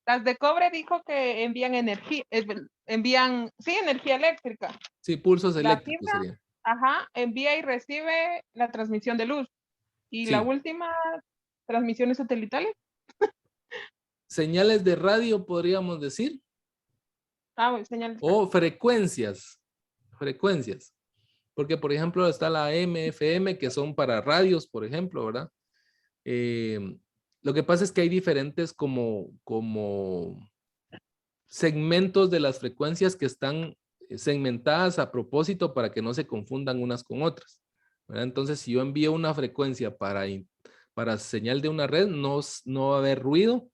Las de cobre dijo que envían energía, sí, energía eléctrica. Sí, pulsos La eléctricos fibra, serían. ajá, envía y recibe la transmisión de luz. Y la Sí. última, transmisiones satelitales. Señales de radio, podríamos decir. Bueno, señales. O frecuencias. Frecuencias. Porque, por ejemplo, está la FM, que son para radios, por ejemplo, ¿verdad? Lo que pasa es que hay diferentes como segmentos de las frecuencias que están segmentadas a propósito para que no se confundan unas con otras, ¿verdad? Entonces, si yo envío una frecuencia para señal de una red, no va a haber ruido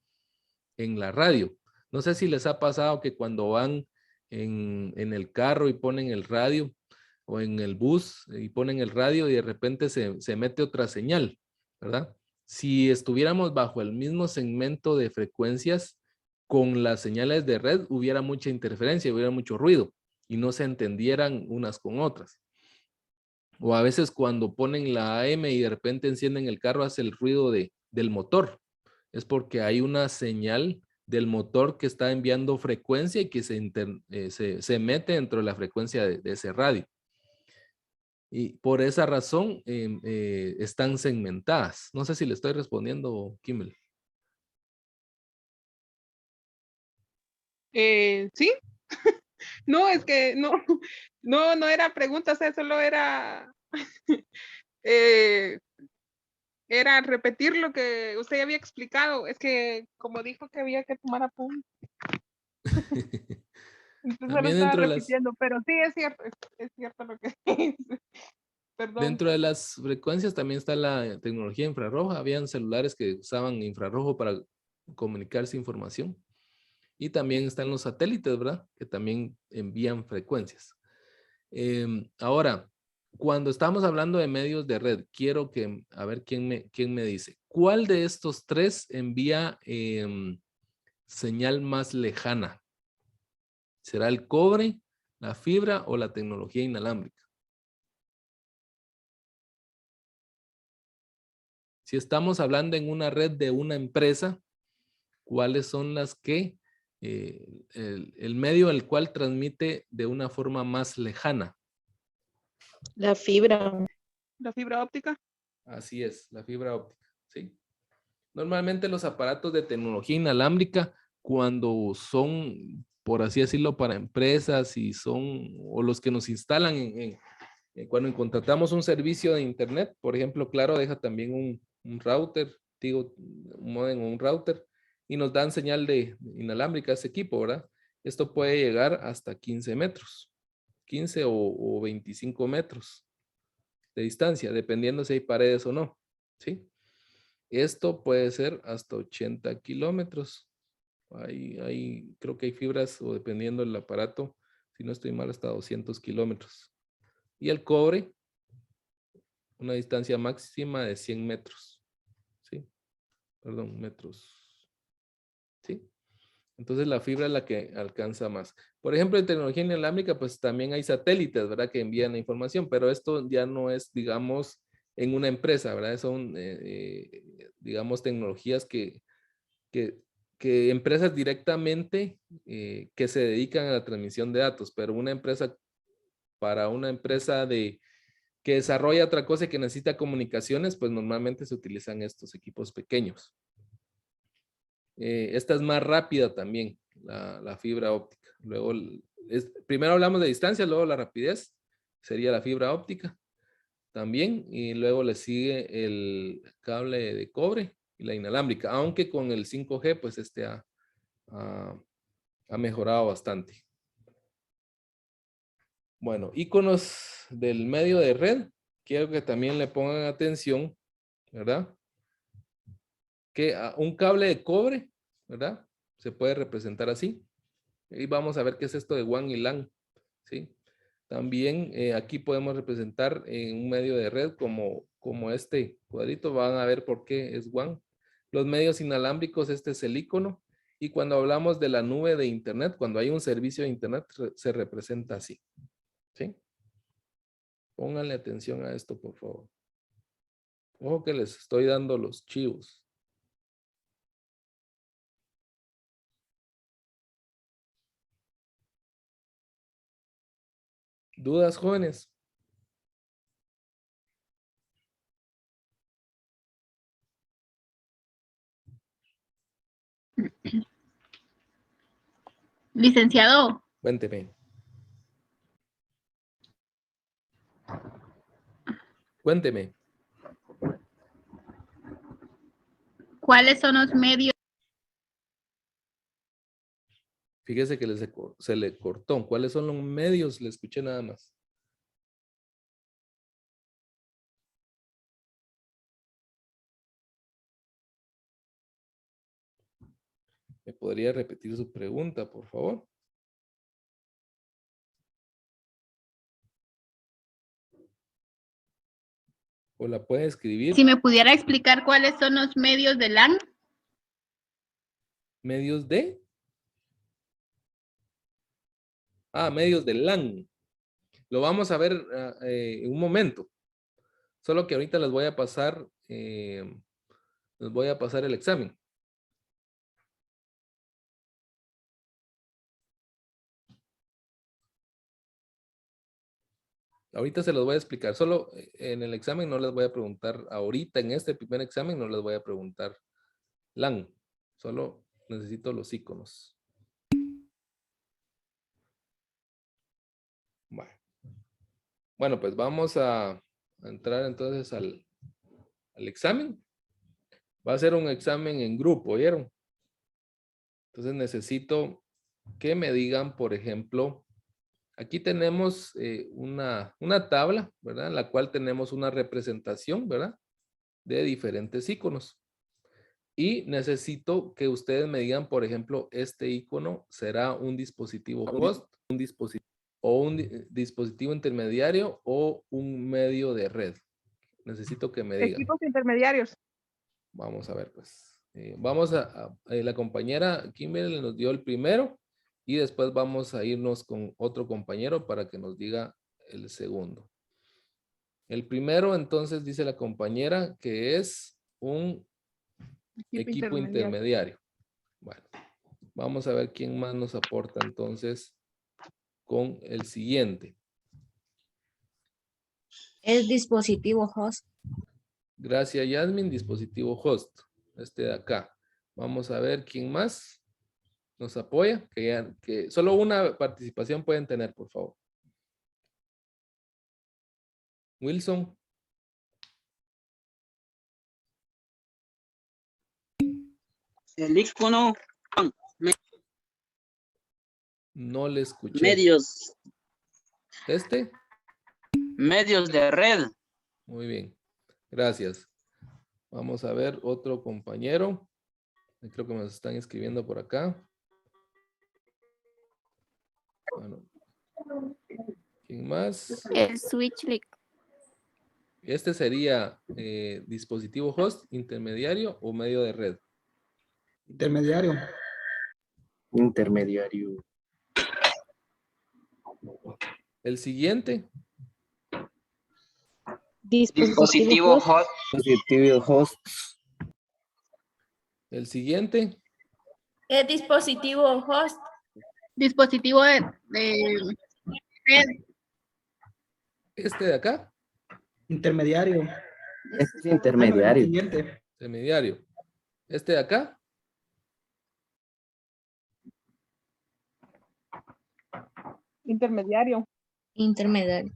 en la radio. No sé si les ha pasado que cuando van en el carro y ponen el radio o en el bus y ponen el radio y de repente se mete otra señal, ¿verdad? Si estuviéramos bajo el mismo segmento de frecuencias con las señales de red, hubiera mucha interferencia, hubiera mucho ruido y no se entendieran unas con otras. O a veces cuando ponen la AM y de repente encienden el carro, hace el ruido del motor. Es porque hay una señal del motor que está enviando frecuencia y que se mete dentro de la frecuencia de ese radio. Y por esa razón están segmentadas. No sé si le estoy respondiendo, Kimberly. Sí. No, es que no era pregunta, o sea, solo era, eh, era repetir lo que usted había explicado. Es que como dijo que había que tomar apuntes, entonces solo También estaba dentro de las, repitiendo, pero sí es cierto lo que dice. Perdón. dentro de las frecuencias también está la tecnología infrarroja. Habían celulares que usaban infrarrojo para comunicarse información. Y también están los satélites, ¿verdad? Que también envían frecuencias. Ahora, cuando estamos hablando de medios de red, quiero que, a ver quién me dice, ¿cuál de estos tres envía señal más lejana? ¿Será el cobre, la fibra o la tecnología inalámbrica? Si estamos hablando en una red de una empresa, ¿cuáles son las que, el medio al cual transmite de una forma más lejana? La fibra. La fibra óptica. Así es, la fibra óptica, ¿sí? Normalmente los aparatos de tecnología inalámbrica, cuando son, por así decirlo, para empresas y son, o los que nos instalan cuando contratamos un servicio de internet, por ejemplo, Claro deja también un router, digo, un modem o un router, y nos dan señal de inalámbrica a ese equipo, ¿verdad? Esto puede llegar hasta 15 metros, 15 o 25 metros de distancia, dependiendo si hay paredes o no, ¿sí? Esto puede ser hasta 80 kilómetros. Creo que hay fibras, o dependiendo del aparato, si no estoy mal, hasta 200 kilómetros. Y el cobre, una distancia máxima de 100 metros. ¿Sí? Perdón, metros. ¿Sí? Entonces la fibra es la que alcanza más. Por ejemplo, en tecnología inalámbrica, pues también hay satélites, ¿verdad? Que envían la información, pero esto ya no es, digamos, en una empresa, ¿verdad? Son, digamos, tecnologías que, que empresas directamente que se dedican a la transmisión de datos, pero una empresa, para una empresa que desarrolla otra cosa y que necesita comunicaciones, pues normalmente se utilizan estos equipos pequeños. Esta es más rápida también, la fibra óptica. Luego, primero hablamos de distancia, luego la rapidez, sería la fibra óptica también, y luego le sigue el cable de cobre y la inalámbrica, aunque con el 5G, pues ha mejorado bastante. Bueno, iconos del medio de red, quiero que también le pongan atención, ¿verdad? Que un cable de cobre, ¿verdad? Se puede representar así. Y vamos a ver qué es esto de WAN y LAN, ¿sí? También aquí podemos representar en un medio de red como este cuadrito. Van a ver por qué es WAN. Los medios inalámbricos, este es el icono. Y cuando hablamos de la nube de internet, cuando hay un servicio de internet, se representa así, ¿sí? Pónganle atención a esto, por favor. Ojo que les estoy dando los chivos. ¿Dudas, jóvenes? Licenciado, Cuénteme. Cuénteme. ¿cuáles son los medios? Fíjese que se le cortó. ¿Cuáles son los medios? Le escuché nada más. ¿Me podría repetir su pregunta, por favor? ¿O la puede escribir? Si me pudiera explicar cuáles son los medios de LAN. ¿Medios de? Medios de LAN. Lo vamos a ver en un momento. Solo que ahorita les voy a pasar el examen. Ahorita se los voy a explicar. Solo en el examen no les voy a preguntar. Ahorita en este primer examen no les voy a preguntar LAN. Solo necesito los iconos. Bueno, pues vamos a entrar entonces al examen. Va a ser un examen en grupo, ¿oyeron? Entonces necesito que me digan, por ejemplo, aquí tenemos una tabla, ¿verdad? En la cual tenemos una representación, ¿verdad? De diferentes iconos. Y necesito que ustedes me digan, por ejemplo, este icono será un dispositivo host, un dispositivo intermediario o un medio de red. Necesito que me digan. Equipos intermediarios. Vamos a ver, pues. Vamos la compañera Kimberly nos dio el primero y después vamos a irnos con otro compañero para que nos diga el segundo. El primero, entonces, dice la compañera que es un equipo intermediario. Bueno, vamos a ver quién más nos aporta entonces con el siguiente. Es dispositivo host. Gracias, Yasmin, dispositivo host. Este de acá. Vamos a ver quién más nos apoya. Que solo una participación pueden tener, por favor. Wilson. El icono, No le escuché. medios de red. Muy bien. Gracias. Vamos a ver otro compañero. Creo que me están escribiendo por acá. Bueno. ¿Quién más? El switch link. Este sería dispositivo host, intermediario o medio de red. Intermediario. Intermediario. El siguiente. Dispositivo host. Dispositivo host. El siguiente. Es dispositivo host. Dispositivo de red. Este de acá. Intermediario. Este es intermediario. Siguiente. Intermediario. Este de acá. Intermediario. Intermediario.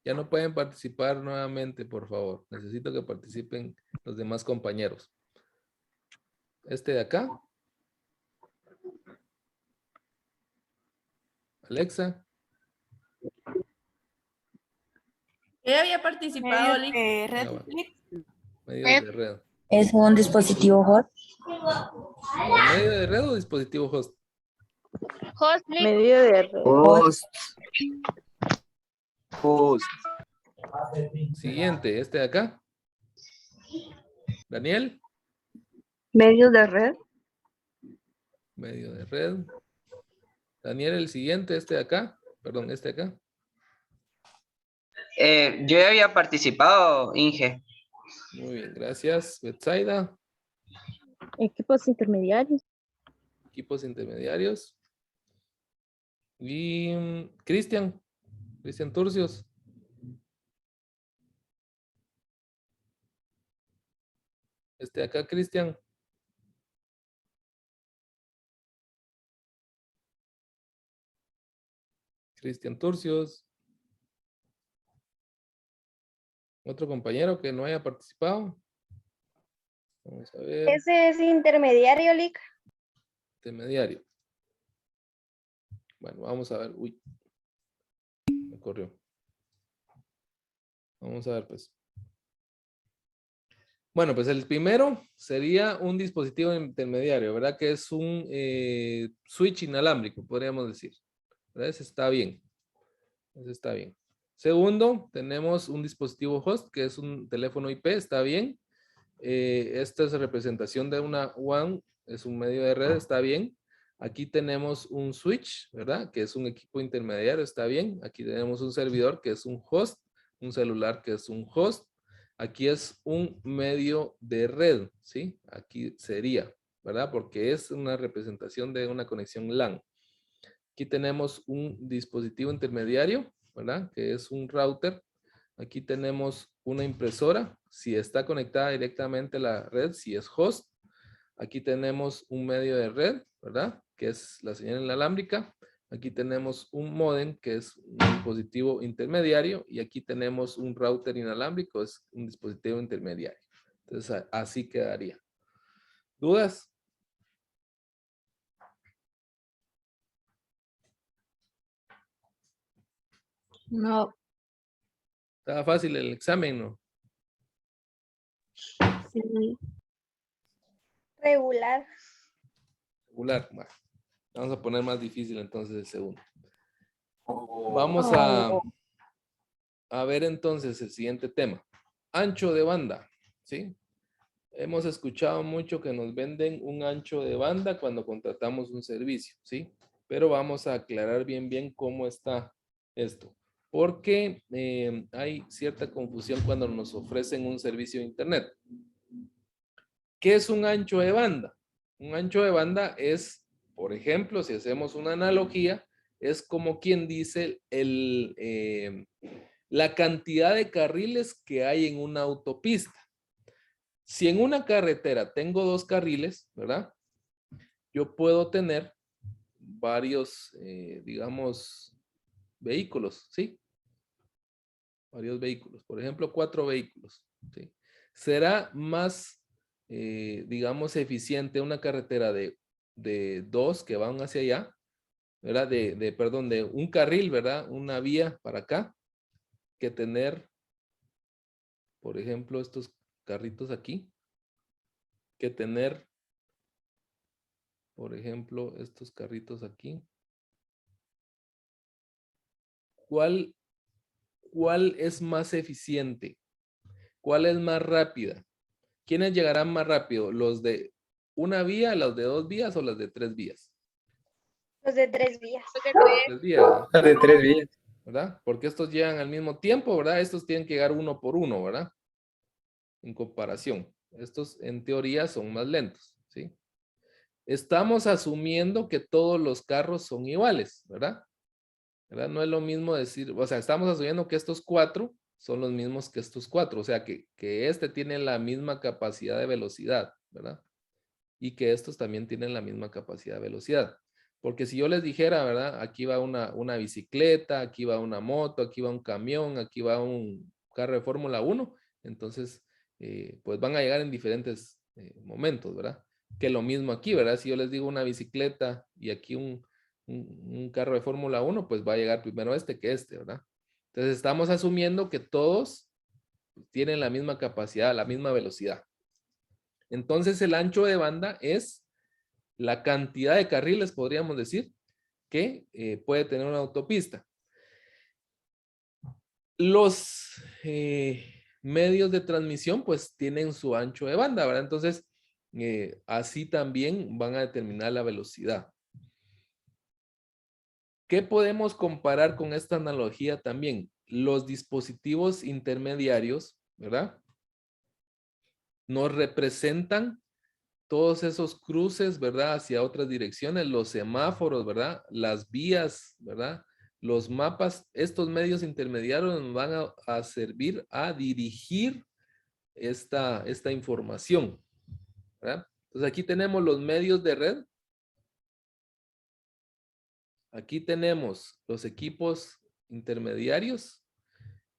Ya no pueden participar nuevamente, por favor. Necesito que participen los demás compañeros. Este de acá. Alexa. Yo había participado. Medio de red. ¿Es un dispositivo host? ¿Medio de red o dispositivo host? Host link. Medio de red. Host. Host. Siguiente, este de acá. Daniel. Medio de red. Medio de red. Daniel, el siguiente, este de acá. Perdón, este de acá. Yo ya había participado, Inge. Muy bien, gracias. Betsaida. Equipos intermediarios. Equipos intermediarios. Y Cristian Turcios. Este de acá, Cristian. Cristian Turcios. Otro compañero que no haya participado. Vamos a ver. Ese es intermediario, Lick. Intermediario. Bueno, vamos a ver. Uy. Me corrió. Vamos a ver, pues. Bueno, pues el primero sería un dispositivo intermediario, ¿verdad? Que es un switch inalámbrico, podríamos decir. ¿Verdad? Ese está bien. Ese está bien. Segundo, tenemos un dispositivo host, que es un teléfono IP, está bien. Esta es representación de una WAN, es un medio de red, está bien. Aquí tenemos un switch, ¿verdad? Que es un equipo intermediario, está bien. Aquí tenemos un servidor que es un host, un celular que es un host. Aquí es un medio de red, ¿sí? Aquí sería, ¿verdad? Porque es una representación de una conexión LAN. Aquí tenemos un dispositivo intermediario, ¿verdad? Que es un router. Aquí tenemos una impresora, si está conectada directamente a la red, si es host. Aquí tenemos un medio de red, ¿verdad? Que es la señal inalámbrica. Aquí tenemos un módem, que es un dispositivo intermediario. Y aquí tenemos un router inalámbrico, es un dispositivo intermediario. Entonces, así quedaría. ¿Dudas? No, Estaba fácil el examen, ¿no? sí. Regular. Regular. Bueno, vamos a poner más difícil entonces el segundo. Vamos a ver entonces el siguiente tema. Ancho de banda, ¿sí? Hemos escuchado mucho que nos venden un ancho de banda cuando contratamos un servicio, ¿sí? Pero vamos a aclarar bien cómo está esto. Porque hay cierta confusión cuando nos ofrecen un servicio de internet. ¿Qué es un ancho de banda? Un ancho de banda es, por ejemplo, si hacemos una analogía, es como quien dice la cantidad de carriles que hay en una autopista. Si en una carretera tengo 2 carriles, ¿verdad? Yo puedo tener varios, digamos, vehículos, ¿sí? Varios vehículos. Por ejemplo, 4 vehículos, ¿sí? Será más, digamos, eficiente una carretera de 2 que van hacia allá, ¿verdad? Perdón, de un carril, ¿verdad? Una vía para acá, que tener, por ejemplo, estos carritos aquí, que tener, por ejemplo, estos carritos aquí. ¿Cuál es más eficiente? ¿Cuál es más rápida? ¿Quiénes llegarán más rápido? ¿Los de una vía, los de 2 vías o las de 3 vías? Los de 3 vías. 3 vías, De 3 vías. ¿verdad? Porque estos llegan al mismo tiempo, ¿verdad? Estos tienen que llegar uno por uno, ¿verdad? En comparación. Estos en teoría son más lentos, ¿sí? Estamos asumiendo que todos los carros son iguales, ¿verdad? ¿Verdad? No es lo mismo decir, o sea, estamos asumiendo que estos 4 son los mismos que estos 4, o sea, que este tiene la misma capacidad de velocidad, ¿verdad? Y que estos también tienen la misma capacidad de velocidad. Porque si yo les dijera, ¿verdad? Aquí va una bicicleta, aquí va una moto, aquí va un camión, aquí va un carro de Fórmula 1, entonces, pues van a llegar en diferentes momentos, ¿verdad? Que lo mismo aquí, ¿verdad? Si yo les digo una bicicleta y aquí un carro de Fórmula 1, pues va a llegar primero este que este, ¿verdad? Entonces estamos asumiendo que todos tienen la misma capacidad, la misma velocidad. Entonces el ancho de banda es la cantidad de carriles, podríamos decir, que puede tener una autopista. Los medios de transmisión pues tienen su ancho de banda, ¿verdad? Entonces así también van a determinar la velocidad. ¿Qué podemos comparar con esta analogía también? Los dispositivos intermediarios, ¿verdad? Nos representan todos esos cruces, ¿verdad? Hacia otras direcciones, los semáforos, ¿verdad? Las vías, ¿verdad? Los mapas, estos medios intermediarios nos van a servir a dirigir esta información, ¿verdad? Entonces aquí tenemos los medios de red. Aquí tenemos los equipos intermediarios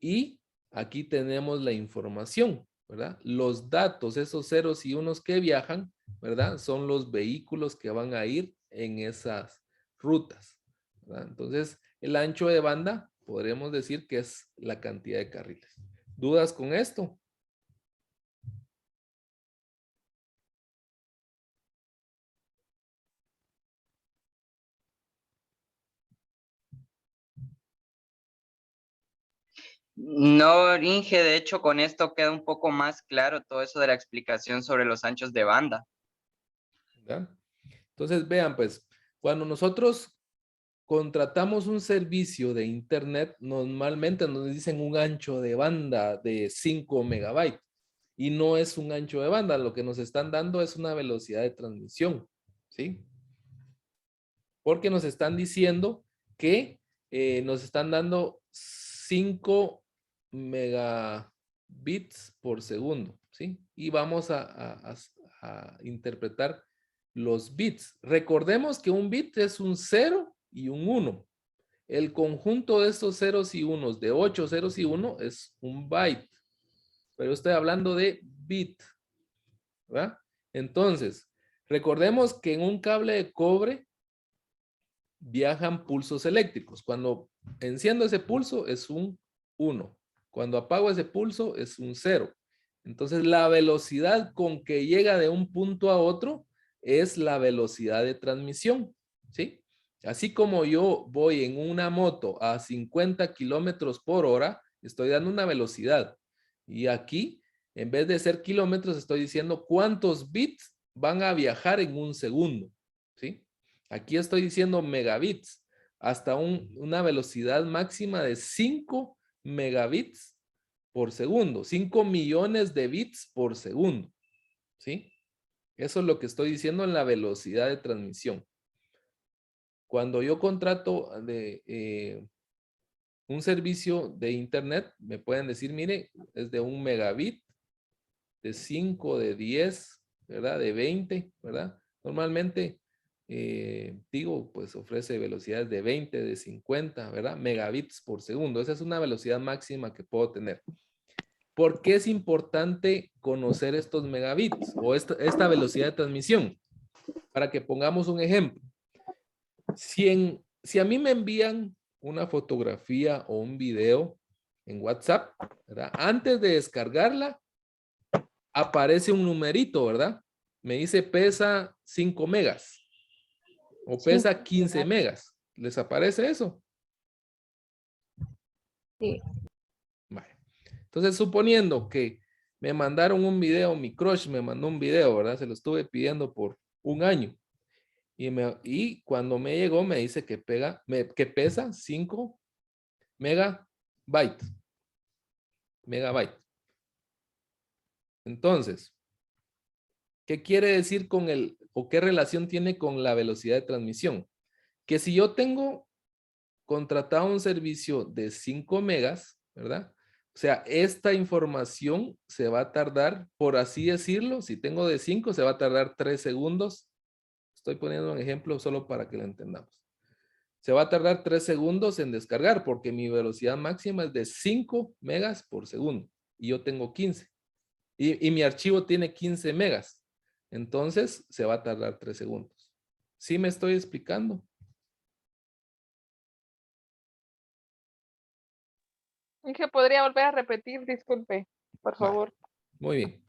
y aquí tenemos la información, ¿verdad? Los datos, esos ceros y unos que viajan, ¿verdad? Son los vehículos que van a ir en esas rutas, ¿verdad? Entonces, el ancho de banda, podríamos decir que es la cantidad de carriles. ¿Dudas con esto? No, Inge, de hecho con esto queda un poco más claro todo eso de la explicación sobre los anchos de banda. ¿Verdad? Entonces, vean, pues, cuando nosotros contratamos un servicio de internet, normalmente nos dicen un ancho de banda de 5 megabytes y no es un ancho de banda, lo que nos están dando es una velocidad de transmisión, ¿sí? Porque nos están diciendo que nos están dando 5 megabits por segundo, ¿sí? Y vamos a interpretar los bits. Recordemos que un bit es un 0 y un 1. El conjunto de estos ceros y unos, de 8 ceros y 1, es un byte. Pero estoy hablando de bit, ¿verdad? Entonces, recordemos que en un cable de cobre viajan pulsos eléctricos. Cuando enciendo ese pulso es un 1. Cuando apago ese pulso es un 0. Entonces, la velocidad con que llega de un punto a otro es la velocidad de transmisión, ¿sí? Así como yo voy en una moto a 50 kilómetros por hora, estoy dando una velocidad. Y aquí, en vez de ser kilómetros, estoy diciendo cuántos bits van a viajar en un segundo, ¿sí? Aquí estoy diciendo megabits, hasta una velocidad máxima de 5 megabits por segundo, 5 millones de bits por segundo, ¿sí? Eso es lo que estoy diciendo en la velocidad de transmisión. Cuando yo contrato un servicio de internet, me pueden decir, mire, es de 1 megabit, de 5, de 10, ¿verdad? De 20, ¿verdad? Normalmente, digo, pues ofrece velocidades de 20, de 50, ¿verdad? Megabits por segundo. Esa es una velocidad máxima que puedo tener. ¿Por qué es importante conocer estos megabits o esta velocidad de transmisión? Para que pongamos un ejemplo. Si a mí me envían una fotografía o un video en WhatsApp, ¿verdad? Antes de descargarla, aparece un numerito, ¿verdad? Me dice pesa 5 megas o pesa 15 megas. ¿Les aparece eso? Sí. Vale. Entonces, suponiendo que me mandaron un video, mi crush me mandó un video, ¿verdad? Se lo estuve pidiendo por un año. Y cuando me llegó me dice que pesa 5 megabytes. Entonces, ¿qué quiere decir o qué relación tiene con la velocidad de transmisión? Que si yo tengo contratado un servicio de 5 megas, ¿verdad? O sea, esta información se va a tardar, por así decirlo, si tengo de 5, se va a tardar 3 segundos. Estoy poniendo un ejemplo solo para que lo entendamos. Se va a tardar 3 segundos en descargar porque mi velocidad máxima es de 5 megas por segundo y yo tengo 15. Y mi archivo tiene 15 megas. Entonces, se va a tardar 3 segundos. ¿Sí me estoy explicando? Inge, ¿podría volver a repetir? Disculpe, por favor. Muy bien.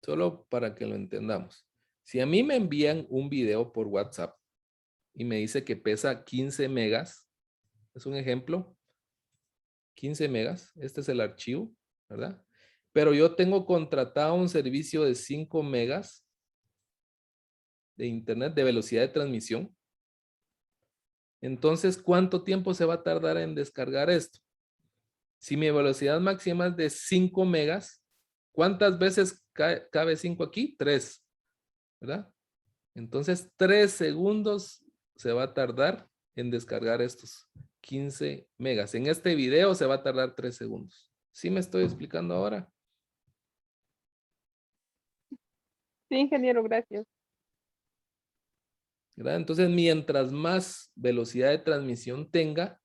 Solo para que lo entendamos. Si a mí me envían un video por WhatsApp y me dice que pesa 15 megas, es un ejemplo, 15 megas, este es el archivo, ¿verdad? Pero yo tengo contratado un servicio de 5 megas de internet de velocidad de transmisión. Entonces, ¿cuánto tiempo se va a tardar en descargar esto? Si mi velocidad máxima es de 5 megas, ¿cuántas veces cabe 5 aquí? 3, ¿verdad? Entonces, 3 segundos se va a tardar en descargar estos 15 megas. En este video se va a tardar 3 segundos. ¿Sí me estoy explicando ahora? Sí, ingeniero, gracias. ¿Verdad? Entonces, mientras más velocidad de transmisión tenga,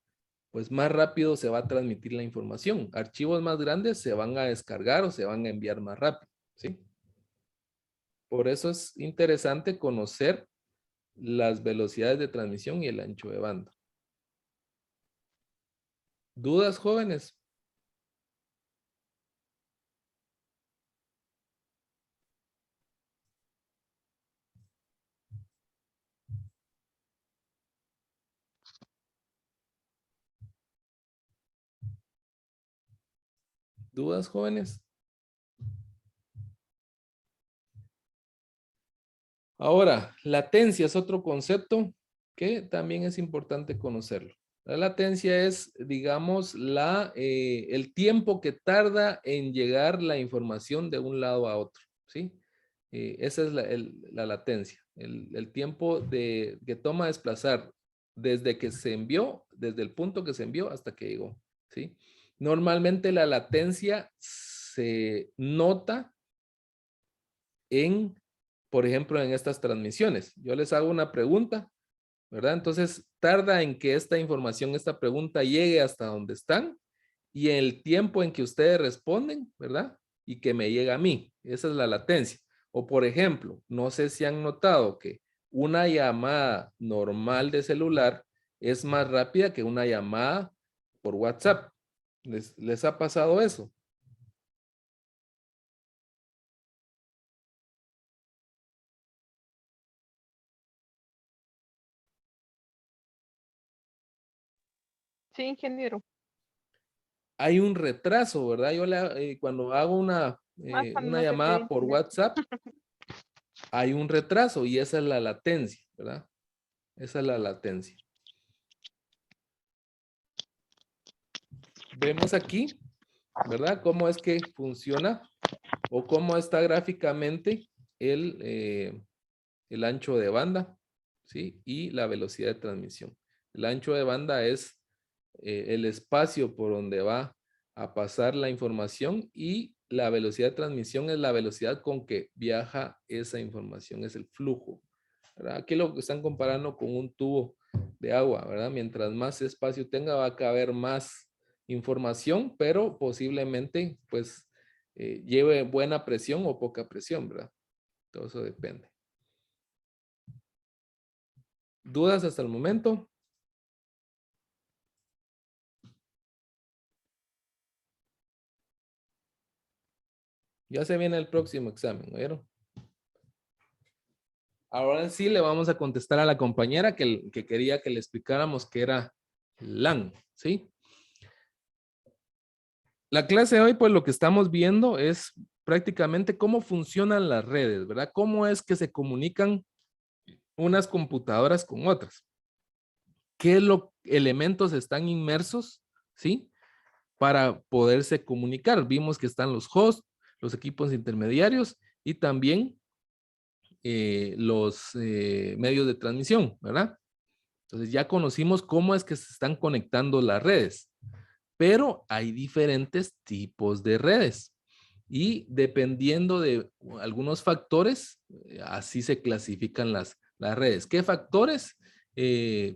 pues más rápido se va a transmitir la información. Archivos más grandes se van a descargar o se van a enviar más rápido, ¿sí? Por eso es interesante conocer las velocidades de transmisión y el ancho de banda. ¿Dudas, jóvenes? ¿Dudas, jóvenes? Ahora, latencia es otro concepto que también es importante conocerlo. La latencia es, digamos, el tiempo que tarda en llegar la información de un lado a otro, ¿sí? Esa es la latencia, el tiempo que toma desplazar desde que se envió, desde el punto que se envió hasta que llegó, ¿sí? Normalmente la latencia se nota en, por ejemplo, en estas transmisiones. Yo les hago una pregunta, ¿verdad? Entonces, tarda en que esta información, esta pregunta llegue hasta donde están y el tiempo en que ustedes responden, ¿verdad? Y que me llega a mí. Esa es la latencia. O, por ejemplo, no sé si han notado que una llamada normal de celular es más rápida que una llamada por WhatsApp. ¿Les ha pasado eso? Sí, ingeniero. Hay un retraso, ¿verdad? Yo cuando hago una No te llamada puedo por entender. WhatsApp, hay un retraso y esa es la latencia, ¿verdad? Esa es la latencia. Vemos aquí, ¿verdad? Cómo es que funciona o cómo está gráficamente el ancho de banda, ¿sí? Y la velocidad de transmisión. El ancho de banda es el espacio por donde va a pasar la información y la velocidad de transmisión es la velocidad con que viaja esa información, es el flujo, ¿verdad? Aquí lo que están comparando con un tubo de agua, ¿verdad? Mientras más espacio tenga va a caber más información, pero posiblemente pues lleve buena presión o poca presión, ¿verdad? Todo eso depende. ¿Dudas hasta el momento? Ya se viene el próximo examen, ¿oyeron? Ahora sí le vamos a contestar a la compañera que quería que le explicáramos qué era LAN, ¿sí? La clase de hoy, pues lo que estamos viendo es prácticamente cómo funcionan las redes, ¿verdad? Cómo es que se comunican unas computadoras con otras. ¿Qué elementos están inmersos, ¿sí? Para poderse comunicar. Vimos que están los hosts, los equipos intermediarios y también los medios de transmisión, ¿verdad? Entonces ya conocimos cómo es que se están conectando las redes, pero hay diferentes tipos de redes y dependiendo de algunos factores, así se clasifican las redes. ¿Qué factores?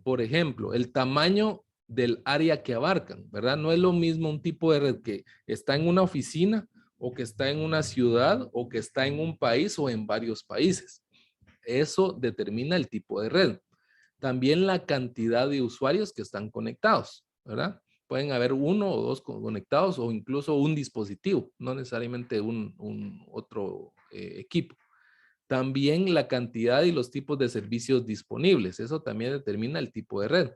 Por ejemplo, el tamaño del área que abarcan, ¿verdad? No es lo mismo un tipo de red que está en una oficina o que está en una ciudad o que está en un país o en varios países. Eso determina el tipo de red. También la cantidad de usuarios que están conectados, ¿verdad? Pueden haber uno o dos conectados o incluso un dispositivo, no necesariamente un otro equipo. También la cantidad y los tipos de servicios disponibles, eso también determina el tipo de red.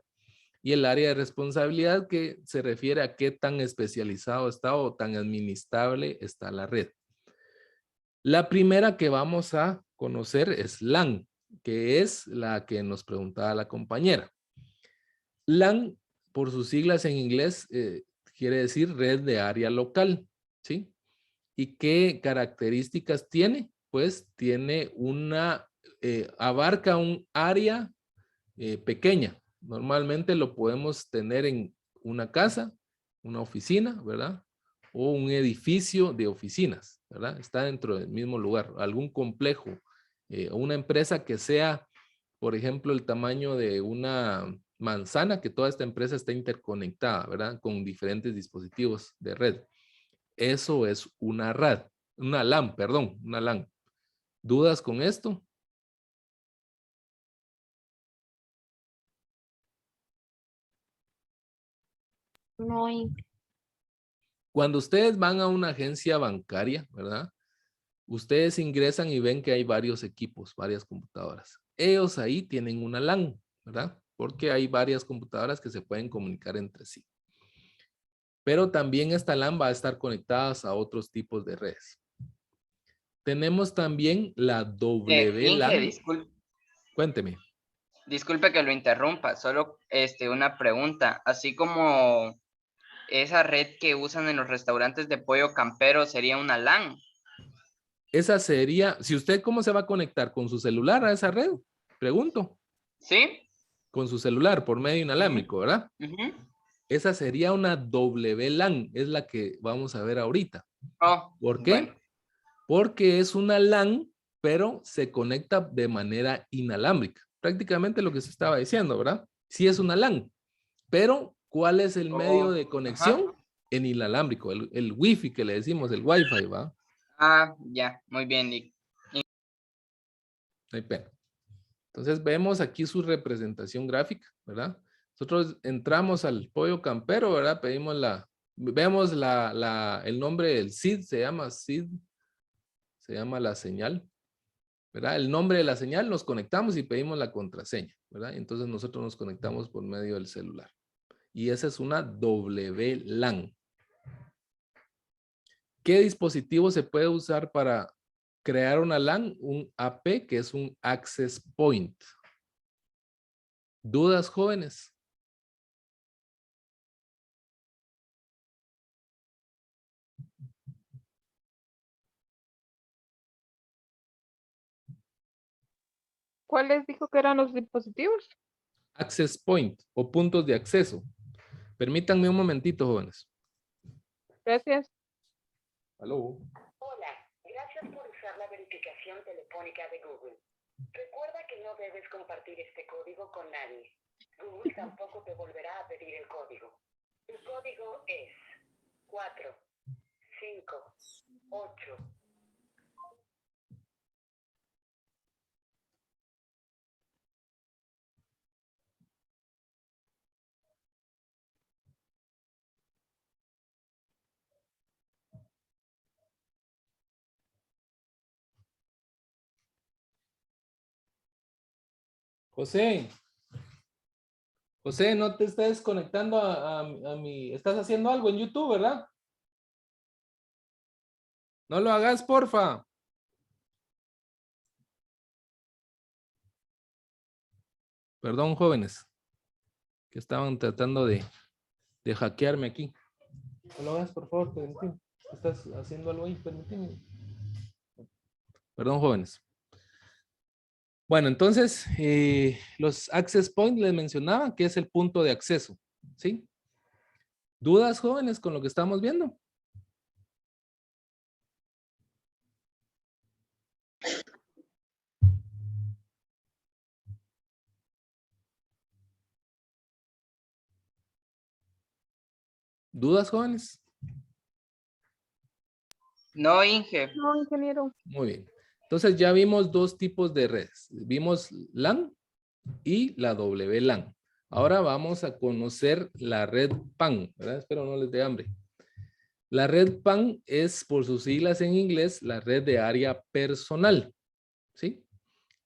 Y el área de responsabilidad que se refiere a qué tan especializado está o tan administrable está la red. La primera que vamos a conocer es LAN, que es la que nos preguntaba la compañera. LAN, por sus siglas en inglés, quiere decir red de área local, ¿sí? ¿Y qué características tiene? Pues tiene abarca un área pequeña. Normalmente lo podemos tener en una casa, una oficina, ¿verdad? O un edificio de oficinas, ¿verdad? Está dentro del mismo lugar. Algún complejo o una empresa que sea, por ejemplo, el tamaño de una manzana, que toda esta empresa está interconectada, ¿verdad? Con diferentes dispositivos de red. Eso es una LAN, perdón, una LAN. ¿Dudas con esto? No, Cuando ustedes van a una agencia bancaria, ¿verdad? Ustedes ingresan y ven que hay varios equipos, varias computadoras. Ellos ahí tienen una LAN, ¿verdad? Porque hay varias computadoras que se pueden comunicar entre sí. Pero también esta LAN va a estar conectada a otros tipos de redes. Tenemos también la WLAN. Inge, Cuénteme. disculpe que lo interrumpa, solo una pregunta. Así como esa red que usan en los restaurantes de pollo campero sería una LAN. Esa sería, si usted, ¿cómo se va a conectar? ¿Con su celular a esa red? Pregunto. ¿Sí? con su celular por medio inalámbrico, ¿verdad? Ujú. Esa sería una WLAN, es la que vamos a ver ahorita. Oh, ¿Por qué? bueno. Porque es una LAN, pero se conecta de manera inalámbrica. Prácticamente lo que se estaba diciendo, ¿verdad? Sí es una LAN, pero ¿cuál es el medio de conexión? Ajá. En inalámbrico, el Wi-Fi que le decimos, el Wi-Fi, ¿va? Ah, ya, muy bien, Nick. No hay pena. Entonces vemos aquí su representación gráfica, ¿verdad? Nosotros entramos al pollo campero, ¿verdad? Vemos el nombre del SID, se llama SID, se llama la señal, ¿verdad? El nombre de la señal, nos conectamos y pedimos la contraseña, ¿verdad? Entonces nosotros nos conectamos por medio del celular. Y esa es una WLAN. ¿Qué dispositivo se puede usar para crear una LAN? Un AP, que es un Access Point. ¿Dudas, jóvenes? ¿Cuáles dijo que eran los dispositivos? Access Point o puntos de acceso. Permítanme un momentito, jóvenes. Gracias. Aló. Hola, gracias por usar la verificación telefónica de Google. Recuerda que no debes compartir este código con nadie. Google tampoco te volverá a pedir el código. El código es 4, 5, 8. José. José, no te estás conectando a mi... Estás haciendo algo en YouTube, ¿verdad? No lo hagas, porfa. Perdón, jóvenes, que estaban tratando de hackearme aquí. No lo hagas, por favor, permíteme. Estás haciendo algo ahí, permíteme. Perdón, jóvenes. Bueno, entonces, los access point les mencionaba que es el punto de acceso, ¿sí? ¿Dudas, jóvenes, con lo que estamos viendo? ¿Dudas, jóvenes? No, Inge. No, ingeniero. Muy bien. Entonces ya vimos dos tipos de redes. Vimos LAN y la WLAN. Ahora vamos a conocer la red PAN, ¿verdad? Espero no les dé hambre. La red PAN es, por sus siglas en inglés, la red de área personal, ¿sí?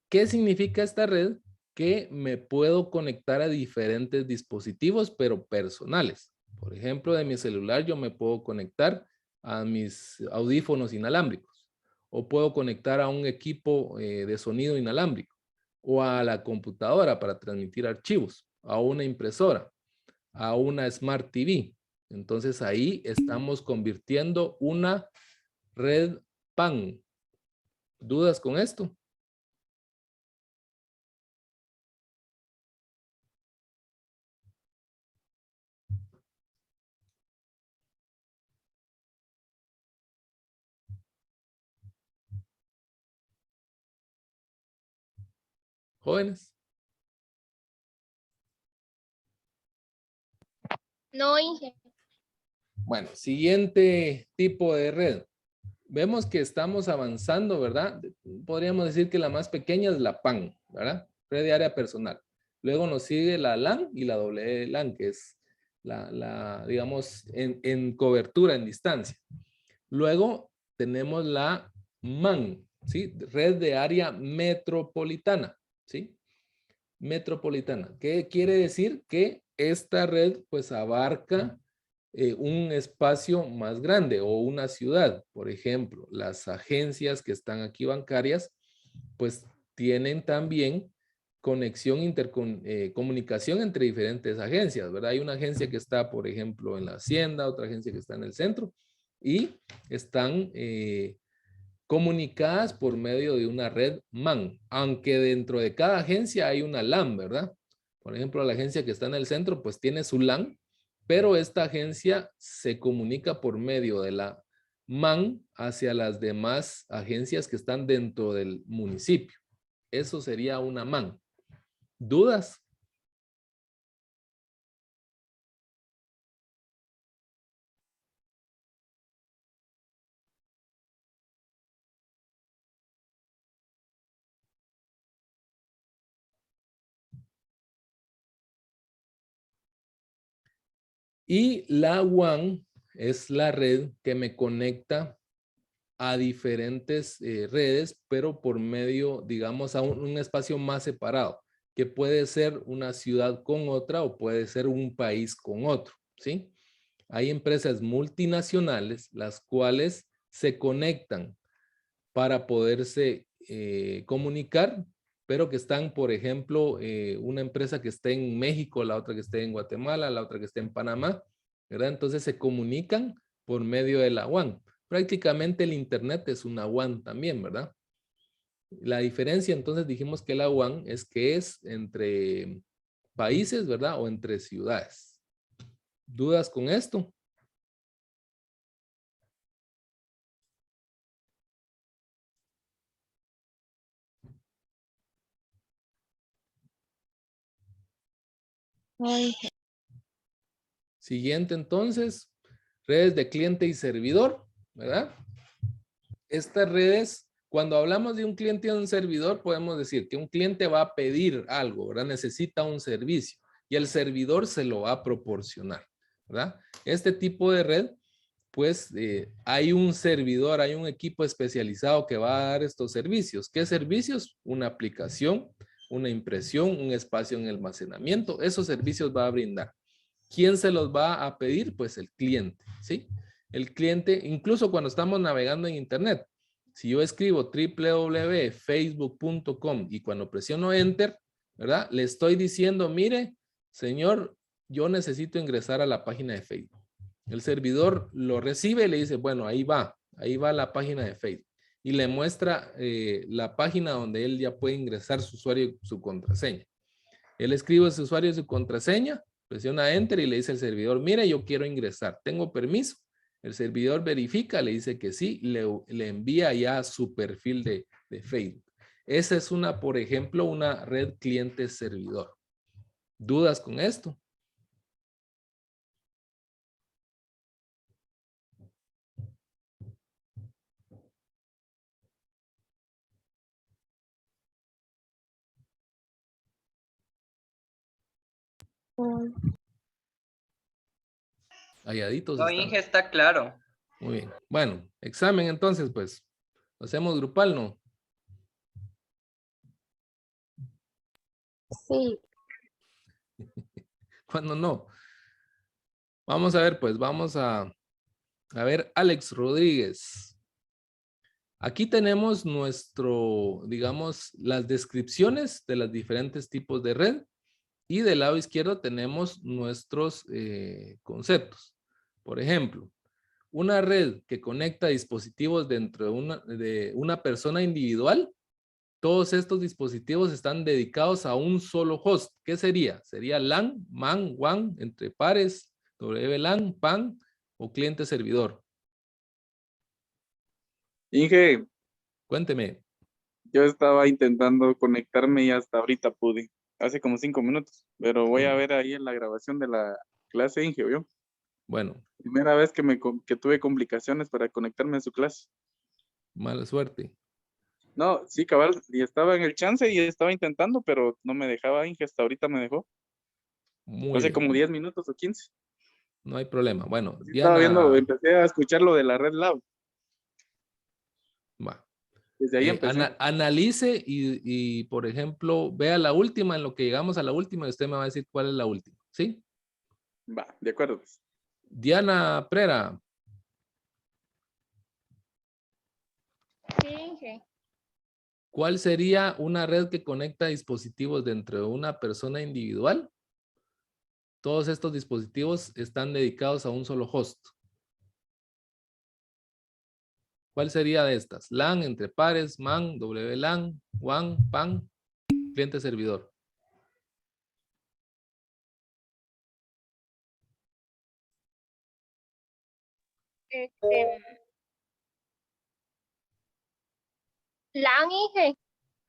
¿Qué significa esta red? Que me puedo conectar a diferentes dispositivos, pero personales. Por ejemplo, de mi celular yo me puedo conectar a mis audífonos inalámbricos o puedo conectar a un equipo de sonido inalámbrico o a la computadora para transmitir archivos, a una impresora, a una Smart TV. Entonces ahí estamos convirtiendo una red PAN. ¿Dudas con esto? Jóvenes. No, Inge. Bueno, siguiente tipo de red. Vemos que estamos avanzando, ¿verdad? Podríamos decir que la más pequeña es la PAN, ¿verdad? Red de área personal. Luego nos sigue la LAN y la WLAN, que es digamos, en cobertura, en distancia. Luego tenemos la MAN, ¿sí? Red de área metropolitana, ¿sí? Metropolitana. ¿Qué quiere decir? Que esta red pues abarca un espacio más grande o una ciudad. Por ejemplo, las agencias que están aquí bancarias pues tienen también conexión, comunicación entre diferentes agencias, ¿verdad? Hay una agencia que está, por ejemplo, en la Hacienda, otra agencia que está en el centro y están comunicadas por medio de una red MAN, aunque dentro de cada agencia hay una LAN, ¿verdad? Por ejemplo, la agencia que está en el centro, pues tiene su LAN, pero esta agencia se comunica por medio de la MAN hacia las demás agencias que están dentro del municipio. Eso sería una MAN. ¿Dudas? Y la WAN es la red que me conecta a diferentes redes, pero por medio, digamos, a un espacio más separado, que puede ser una ciudad con otra o puede ser un país con otro, ¿sí? Hay empresas multinacionales las cuales se conectan para poderse comunicar, pero que están, por ejemplo, una empresa que esté en México, la otra que esté en Guatemala, la otra que esté en Panamá, ¿verdad? Entonces se comunican por medio de la WAN. Prácticamente el Internet es una WAN también, ¿verdad? La diferencia, entonces, dijimos que la WAN es que es entre países, ¿verdad? O entre ciudades. ¿Dudas con esto? Ay, Siguiente, entonces, redes de cliente y servidor, ¿verdad? Estas redes, cuando hablamos de un cliente y un servidor, podemos decir que un cliente va a pedir algo, ¿verdad? Necesita un servicio y el servidor se lo va a proporcionar, ¿verdad? Este tipo de red, pues hay un servidor, hay un equipo especializado que va a dar estos servicios. ¿Qué servicios? Una aplicación, una impresión, un espacio en almacenamiento. Esos servicios va a brindar. ¿Quién se los va a pedir? Pues el cliente, ¿sí? El cliente, incluso cuando estamos navegando en internet, si yo escribo www.facebook.com y cuando presiono enter, ¿verdad? Le estoy diciendo, mire, señor, yo necesito ingresar a la página de Facebook. El servidor lo recibe y le dice, bueno, ahí va la página de Facebook. Y le muestra la página donde él ya puede ingresar su usuario y su contraseña. Él escribe su usuario y su contraseña, presiona enter y le dice al servidor, mire, yo quiero ingresar, ¿tengo permiso? El servidor verifica, le dice que sí, le envía ya su perfil de Facebook. Esa es una, por ejemplo, una red cliente-servidor. ¿Dudas con esto? Halladitos No, están. Inge, está claro. Muy bien. Bueno, examen entonces, pues. Lo hacemos grupal, ¿no? sí. ¿Cuándo no? Vamos a ver, pues, vamos a ver, Alex Rodríguez. Aquí tenemos nuestro, digamos, las descripciones de los diferentes tipos de red y del lado izquierdo tenemos nuestros conceptos. Por ejemplo, una red que conecta dispositivos dentro de una persona individual, todos estos dispositivos están dedicados a un solo host. ¿Qué sería? Sería LAN, MAN, WAN, entre pares, WLAN, PAN o cliente servidor. Inge, Cuénteme. yo estaba intentando conectarme y hasta ahorita pude, hace como 5 minutos, pero voy a ver ahí en la grabación de la clase, Inge, ¿vio? Bueno. Primera vez que tuve complicaciones para conectarme a su clase. Mala suerte. No, sí, cabal, y estaba en el chance y estaba intentando, pero no me dejaba, Inge, hasta ahorita me dejó. Hace como 10 minutos o 15. No hay problema. Bueno, Sí, Diana. estaba viendo, empecé a escuchar lo de la Red Lab. Va. Desde ahí empecé. Analice y, por ejemplo, vea la última, en lo que llegamos a la última, y usted me va a decir cuál es la última, ¿sí? Va, de acuerdo. Diana Prera. Sí, Inge. ¿Cuál sería una red que conecta dispositivos dentro de una persona individual? Todos estos dispositivos están dedicados a un solo host. ¿Cuál sería de estas? LAN, entre pares, MAN, WLAN, WAN, PAN, cliente servidor. LAN, Inge.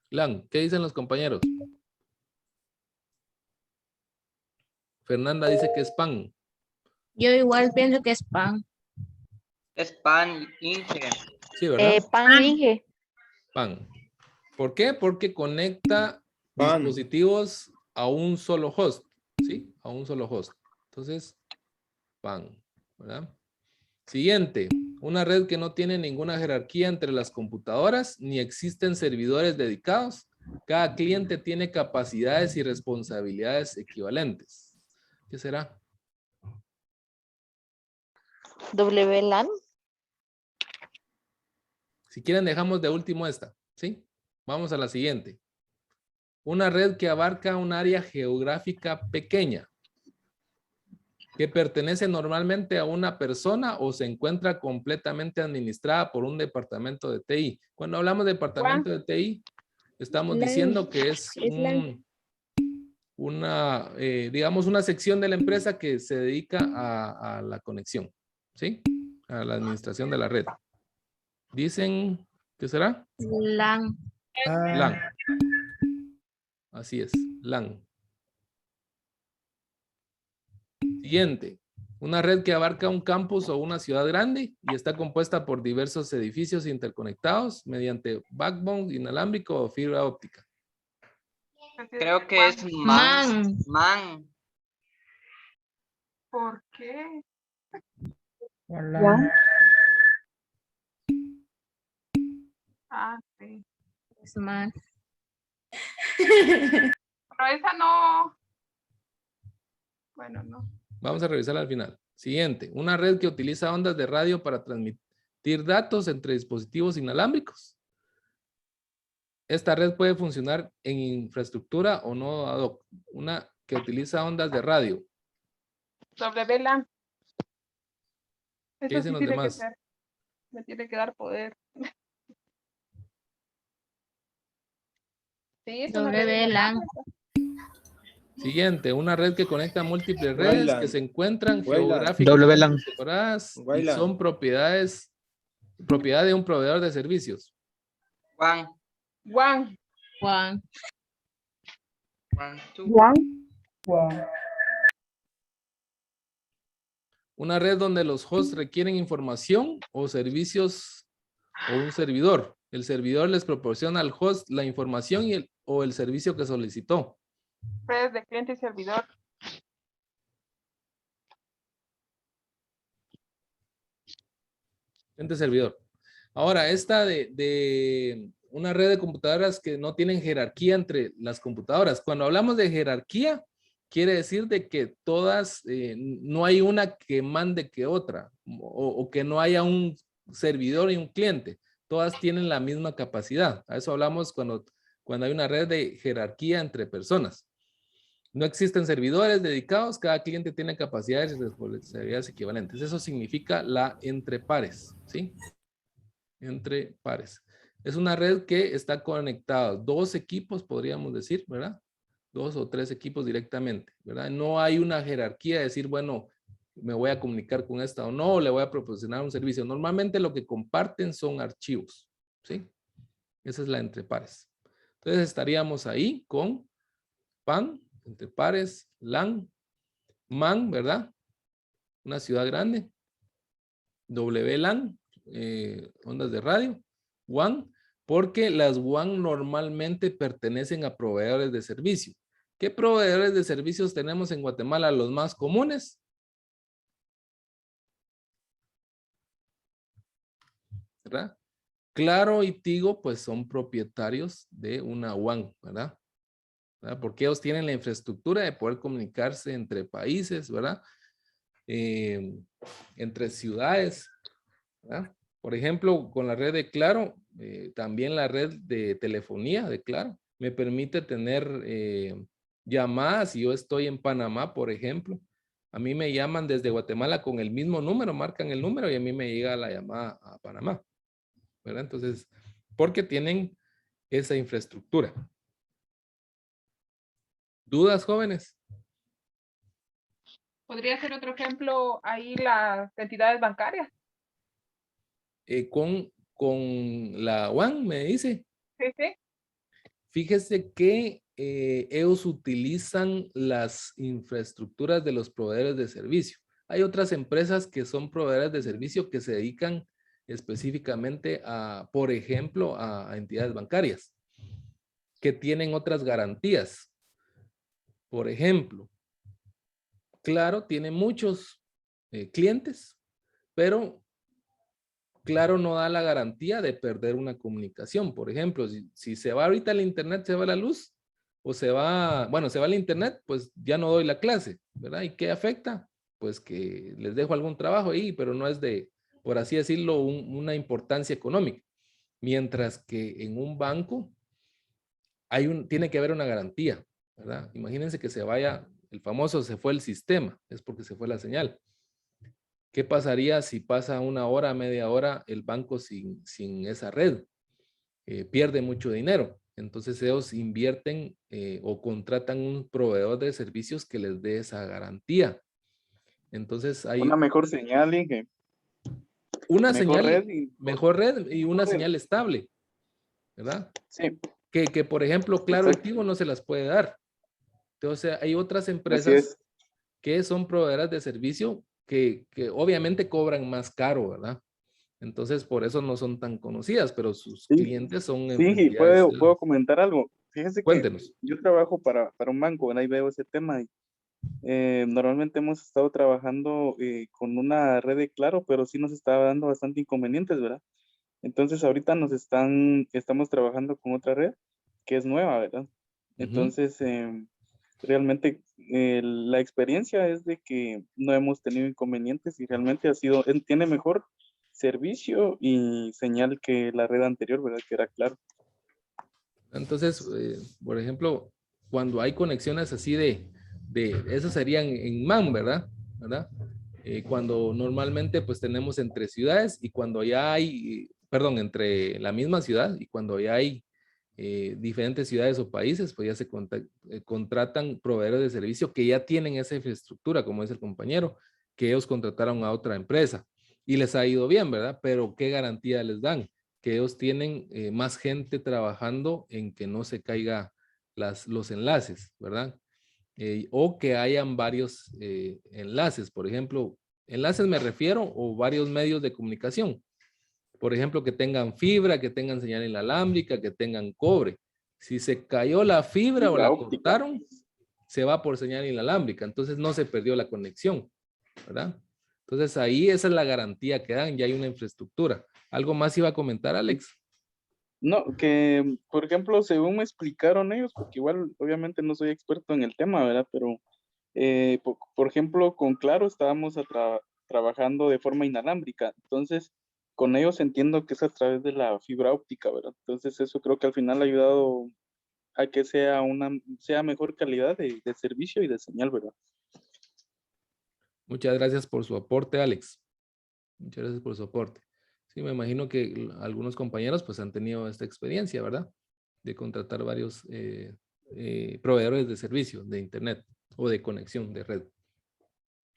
LAN, ¿qué dicen los compañeros? Fernanda dice que es PAN. Yo igual pienso que es PAN. Es pan, Inge. Sí, ¿verdad? PAN, Inge. PAN. ¿Por qué? Porque conecta dispositivos a un solo host, ¿sí? A un solo host. Entonces, PAN, ¿verdad? Siguiente, una red que no tiene ninguna jerarquía entre las computadoras, ni existen servidores dedicados. Cada cliente tiene capacidades y responsabilidades equivalentes. ¿Qué será? WLAN. Si quieren, dejamos de último esta, ¿sí? Vamos a la siguiente. Una red que abarca un área geográfica pequeña, que pertenece normalmente a una persona o se encuentra completamente administrada por un departamento de TI. Cuando hablamos de departamento de TI, estamos diciendo que es digamos, una sección de la empresa que se dedica a la conexión, ¿sí? A la administración de la red. Dicen, ¿qué será? LAN. LAN. Así es, LAN. Siguiente. Una red que abarca un campus o una ciudad grande y está compuesta por diversos edificios interconectados mediante backbone inalámbrico o fibra óptica. Creo que es man. Man. ¿Por qué? Ah, sí. Es MAN. Pero esa no. Bueno, no. Vamos a revisar al final. Siguiente. Una red que utiliza ondas de radio para transmitir datos entre dispositivos inalámbricos. Esta red puede funcionar en infraestructura o no ad hoc. Una que utiliza ondas de radio. WLAN. ¿Qué Eso dicen sí los tiene que demás? ser. Me tiene que dar poder. Sí, es una red WLAN. Siguiente, una red que conecta múltiples redes que se encuentran geográficamente WLAN. separadas y son propiedad de un proveedor de servicios. Juan. Juan. Juan. Una red donde los hosts requieren información o servicios o un servidor. El servidor les proporciona al host la información o el servicio que solicitó. Redes de cliente y servidor. Cliente servidor. Ahora, esta de una red de computadoras que no tienen jerarquía entre las computadoras. Cuando hablamos de jerarquía, quiere decir de que todas, no hay una que mande que otra, o que no haya un servidor y un cliente. Todas tienen la misma capacidad. A eso hablamos cuando hay una red de jerarquía entre personas. No existen servidores dedicados, cada cliente tiene capacidades y responsabilidades equivalentes. Eso significa la entre pares, ¿sí? Entre pares. Es una red que está conectada, dos equipos podríamos decir, ¿verdad? 2 o 3 equipos directamente, ¿verdad? No hay una jerarquía de decir, bueno, me voy a comunicar con esta o no, o le voy a proporcionar un servicio. Normalmente lo que comparten son archivos, ¿sí? Esa es la entre pares. Entonces estaríamos ahí con PAN, entre pares, LAN, MAN, ¿verdad? Una ciudad grande. WLAN, ondas de radio. WAN, porque las WAN normalmente pertenecen a proveedores de servicio. ¿Qué proveedores de servicios tenemos en Guatemala? Los más comunes. ¿Verdad? Claro y Tigo, pues son propietarios de una WAN, ¿verdad? Porque ellos tienen la infraestructura de poder comunicarse entre países, ¿verdad? Entre ciudades, ¿verdad? Por ejemplo, con la red de Claro, también la red de telefonía de Claro, me permite tener llamadas. Si yo estoy en Panamá, por ejemplo, a mí me llaman desde Guatemala con el mismo número, marcan el número y a mí me llega la llamada a Panamá, ¿verdad? Entonces, porque tienen esa infraestructura. ¿Dudas, jóvenes? Podría ser otro ejemplo ahí las entidades bancarias. con la WAN, me dice. Sí, sí. Fíjese que ellos utilizan las infraestructuras de los proveedores de servicio. Hay otras empresas que son proveedores de servicio que se dedican específicamente a, por ejemplo, a entidades bancarias que tienen otras garantías. Por ejemplo, Claro tiene muchos clientes, pero Claro no da la garantía de perder una comunicación. Por ejemplo, si se va ahorita el internet, se va la luz, o se va, bueno, se va el internet, pues ya no doy la clase, ¿verdad? ¿Y qué afecta? Pues que les dejo algún trabajo ahí, pero no es de, por así decirlo, una importancia económica. Mientras que en un banco tiene que haber una garantía, ¿verdad? Imagínense que se vaya, el famoso se fue el sistema, es porque se fue la señal. ¿Qué pasaría si pasa una hora, media hora el banco sin esa red? Pierde mucho dinero. Entonces ellos invierten o contratan un proveedor de servicios que les dé esa garantía. Entonces hay una mejor señal, Inge. Una mejor señal, red mejor red y una señal estable, ¿verdad? Sí. Que por ejemplo, Claro y Tigo no se las puede dar. Entonces hay otras empresas que son proveedoras de servicio que obviamente cobran más caro, ¿verdad? Entonces por eso no son tan conocidas, pero sus clientes son Sí, puedo comentar algo. Fíjense Cuéntenos. que yo trabajo para un banco, ¿verdad? Ahí veo ese tema. Normalmente hemos estado trabajando con una red de Claro, pero sí nos está dando bastante inconvenientes, ¿verdad? Entonces ahorita estamos trabajando con otra red que es nueva, ¿verdad? Entonces, realmente la experiencia es de que no hemos tenido inconvenientes y realmente tiene mejor servicio y señal que la red anterior, ¿verdad? Que era Claro. Entonces, por ejemplo, cuando hay conexiones así eso serían en MAN, ¿verdad? Cuando normalmente pues tenemos entre ciudades y cuando ya hay, perdón, entre la misma ciudad y cuando ya hay diferentes ciudades o países, pues ya se contratan proveedores de servicio que ya tienen esa infraestructura, como dice el compañero, que ellos contrataron a otra empresa y les ha ido bien, ¿verdad? Pero ¿qué garantía les dan? Que ellos tienen más gente trabajando en que no se caiga los enlaces, ¿verdad? O que hayan varios enlaces, por ejemplo, enlaces me refiero o varios medios de comunicación. Por ejemplo, que tengan fibra, que tengan señal inalámbrica, que tengan cobre. Si se cayó la fibra o la cortaron, se va por señal inalámbrica, entonces no se perdió la conexión, ¿verdad? Entonces ahí esa es la garantía que dan, ya hay una infraestructura. ¿Algo más iba a comentar, Alex? No, que por ejemplo, según me explicaron ellos, porque igual obviamente no soy experto en el tema, ¿verdad? Pero por ejemplo, con Claro estábamos trabajando de forma inalámbrica, entonces con ellos entiendo que es a través de la fibra óptica, ¿verdad? Entonces eso creo que al final ha ayudado a que sea mejor calidad de servicio y de señal, ¿verdad? Muchas gracias por su aporte, Alex. Muchas gracias por su aporte. Sí, me imagino que algunos compañeros pues han tenido esta experiencia, ¿verdad? De contratar varios proveedores de servicios de internet o de conexión de red.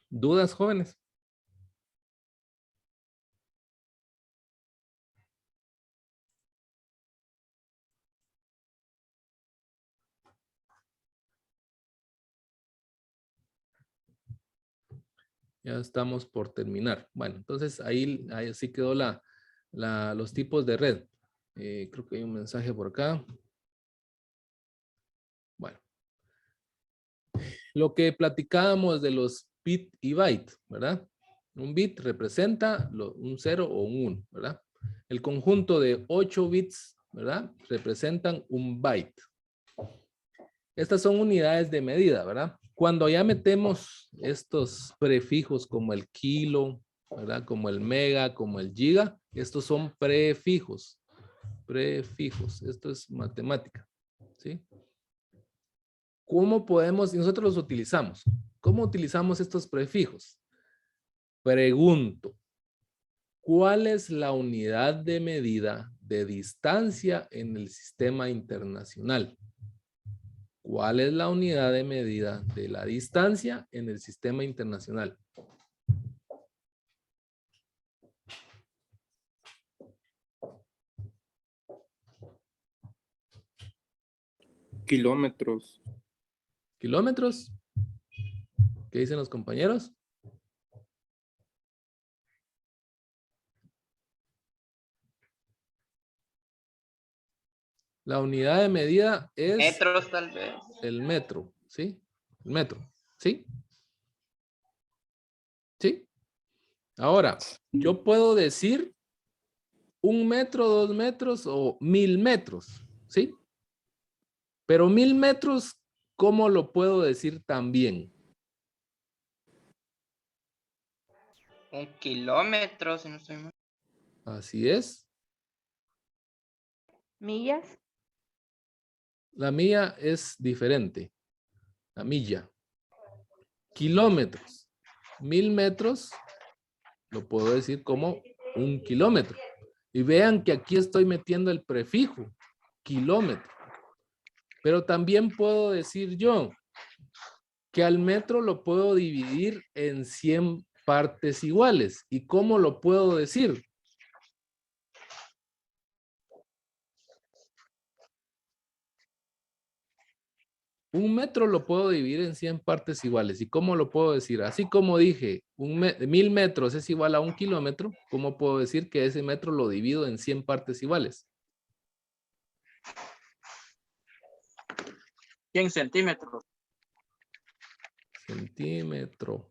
¿Dudas, jóvenes? Ya estamos por terminar. Bueno, entonces ahí sí quedó los tipos de red. Creo que hay un mensaje por acá. Bueno. Lo que platicábamos de los bit y byte, ¿verdad? Un bit representa un 0 o un 1, ¿verdad? El conjunto de 8 bits, ¿verdad? Representan un byte. Estas son unidades de medida, ¿verdad? Cuando ya metemos estos prefijos como el kilo, ¿verdad? Como el mega, como el giga, estos son prefijos. Prefijos. Esto es matemática, ¿sí? ¿Cómo podemos, y nosotros los utilizamos? ¿Cómo utilizamos estos prefijos? Pregunto, ¿cuál es la unidad de medida de distancia en el sistema internacional? ¿Cuál es la unidad de medida de la distancia en el sistema internacional? Kilómetros. ¿Kilómetros? ¿Qué dicen los compañeros? La unidad de medida es Metros, tal vez. el metro, ¿sí? El metro, ¿sí? ¿Sí? Ahora, yo puedo decir 1 metro, 2 metros o 1000 metros, ¿sí? Pero 1000 metros, ¿cómo lo puedo decir también? 1 kilómetro, si no estoy mal. Así es. ¿Millas? La milla es diferente. La milla. Kilómetros. 1000 metros lo puedo decir como 1 kilómetro. Y vean que aquí estoy metiendo el prefijo, kilómetro. Pero también puedo decir yo que al metro lo puedo dividir en 100 partes iguales. ¿Y cómo lo puedo decir? Un metro lo puedo dividir en 100 partes iguales. ¿Y cómo lo puedo decir? Así como dije, 1000 metros es igual a 1 kilómetro, ¿cómo puedo decir que ese metro lo divido en 100 partes iguales? 100 centímetros. Centímetro.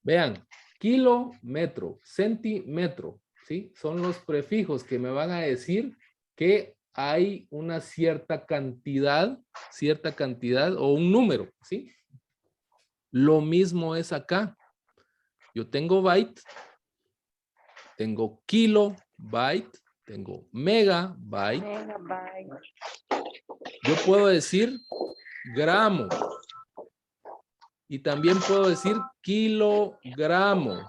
Vean, kilómetro, centímetro, ¿sí? Son los prefijos que me van a decir que hay una cierta cantidad o un número, ¿sí? Lo mismo es acá. Yo tengo byte, tengo kilobyte, tengo megabyte. Yo puedo decir gramo. Y también puedo decir kilogramo.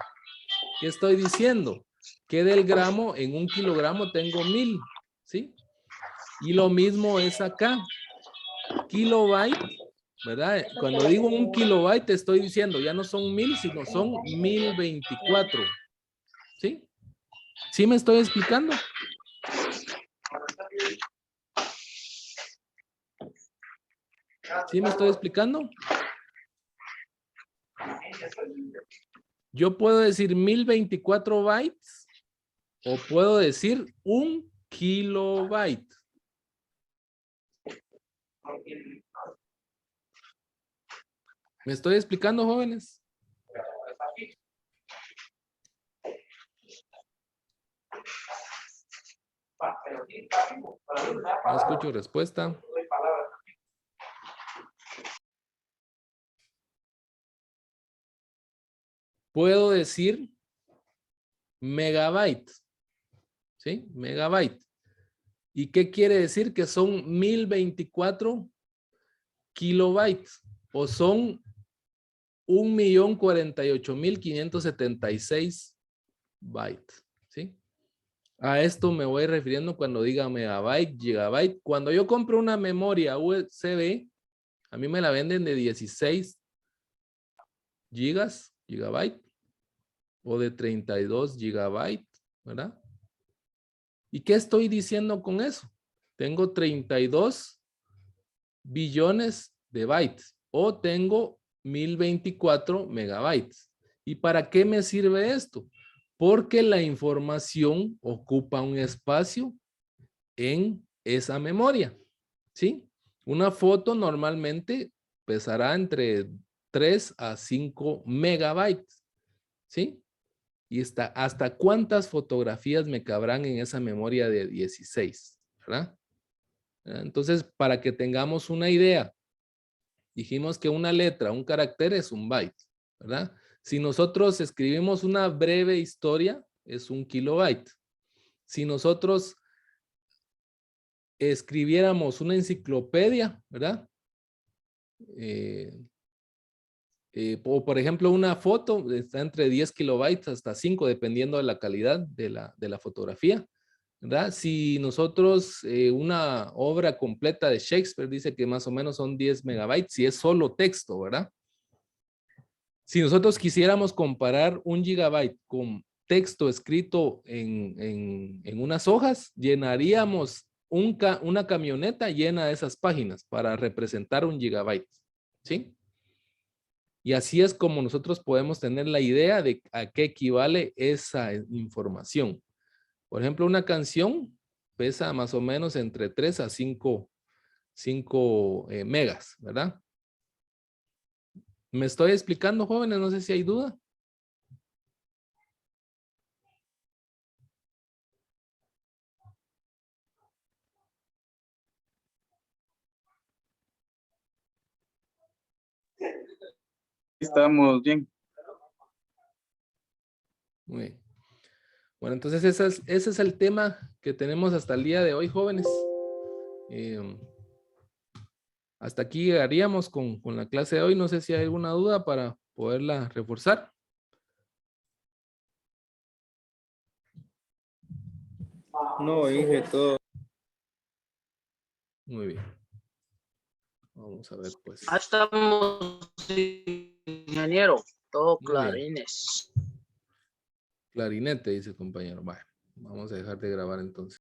¿Qué estoy diciendo? Que del gramo en 1 kilogramo tengo 1000, ¿sí? Y lo mismo es acá. Kilobyte, ¿verdad? Cuando digo 1 kilobyte estoy diciendo ya no son 1000, sino son 1024. ¿Sí? ¿Sí me estoy explicando? ¿Sí me estoy explicando? Yo puedo decir 1024 bytes o puedo decir 1 kilobyte. ¿Me estoy explicando, jóvenes? No escucho respuesta. Puedo decir megabyte. ¿Sí? Megabyte. ¿Y qué quiere decir? Que son 1024 kilobytes o son 1.048.576 bytes. ¿Sí? A esto me voy refiriendo cuando diga megabyte, gigabyte. Cuando yo compro una memoria USB, a mí me la venden de 16 gigabyte o de 32 gigabyte, ¿verdad? ¿Y qué estoy diciendo con eso? Tengo 32 billones de bytes o tengo 1024 megabytes. ¿Y para qué me sirve esto? Porque la información ocupa un espacio en esa memoria, ¿sí? Una foto normalmente pesará entre 3 a 5 megabytes, ¿sí? Y hasta cuántas fotografías me cabrán en esa memoria de 16, ¿verdad? Entonces, para que tengamos una idea, dijimos que una letra, un carácter es un byte, ¿verdad? Si nosotros escribimos una breve historia, es 1 kilobyte. Si nosotros escribiéramos una enciclopedia, ¿verdad? O por ejemplo, una foto está entre 10 kilobytes hasta 5, dependiendo de la calidad de la fotografía, ¿verdad? Si nosotros, una obra completa de Shakespeare dice que más o menos son 10 megabytes, si es solo texto, ¿verdad? Si nosotros quisiéramos comparar 1 gigabyte con texto escrito en unas hojas, llenaríamos una camioneta llena de esas páginas para representar 1 gigabyte, ¿sí? Y así es como nosotros podemos tener la idea de a qué equivale esa información. Por ejemplo, una canción pesa más o menos entre 3 a 5 megas, ¿verdad? ¿Me estoy explicando, jóvenes? No sé si hay duda. Estamos bien. Muy bien. Bueno, entonces ese es el tema que tenemos hasta el día de hoy, jóvenes. Hasta aquí llegaríamos con la clase de hoy. No sé si hay alguna duda para poderla reforzar. No, dije todo. Muy bien. Vamos a ver, pues. Ahí estamos, ingeniero. Todo Muy bien. clarines. Clarinete, dice el compañero. Vale, vamos a dejar de grabar entonces.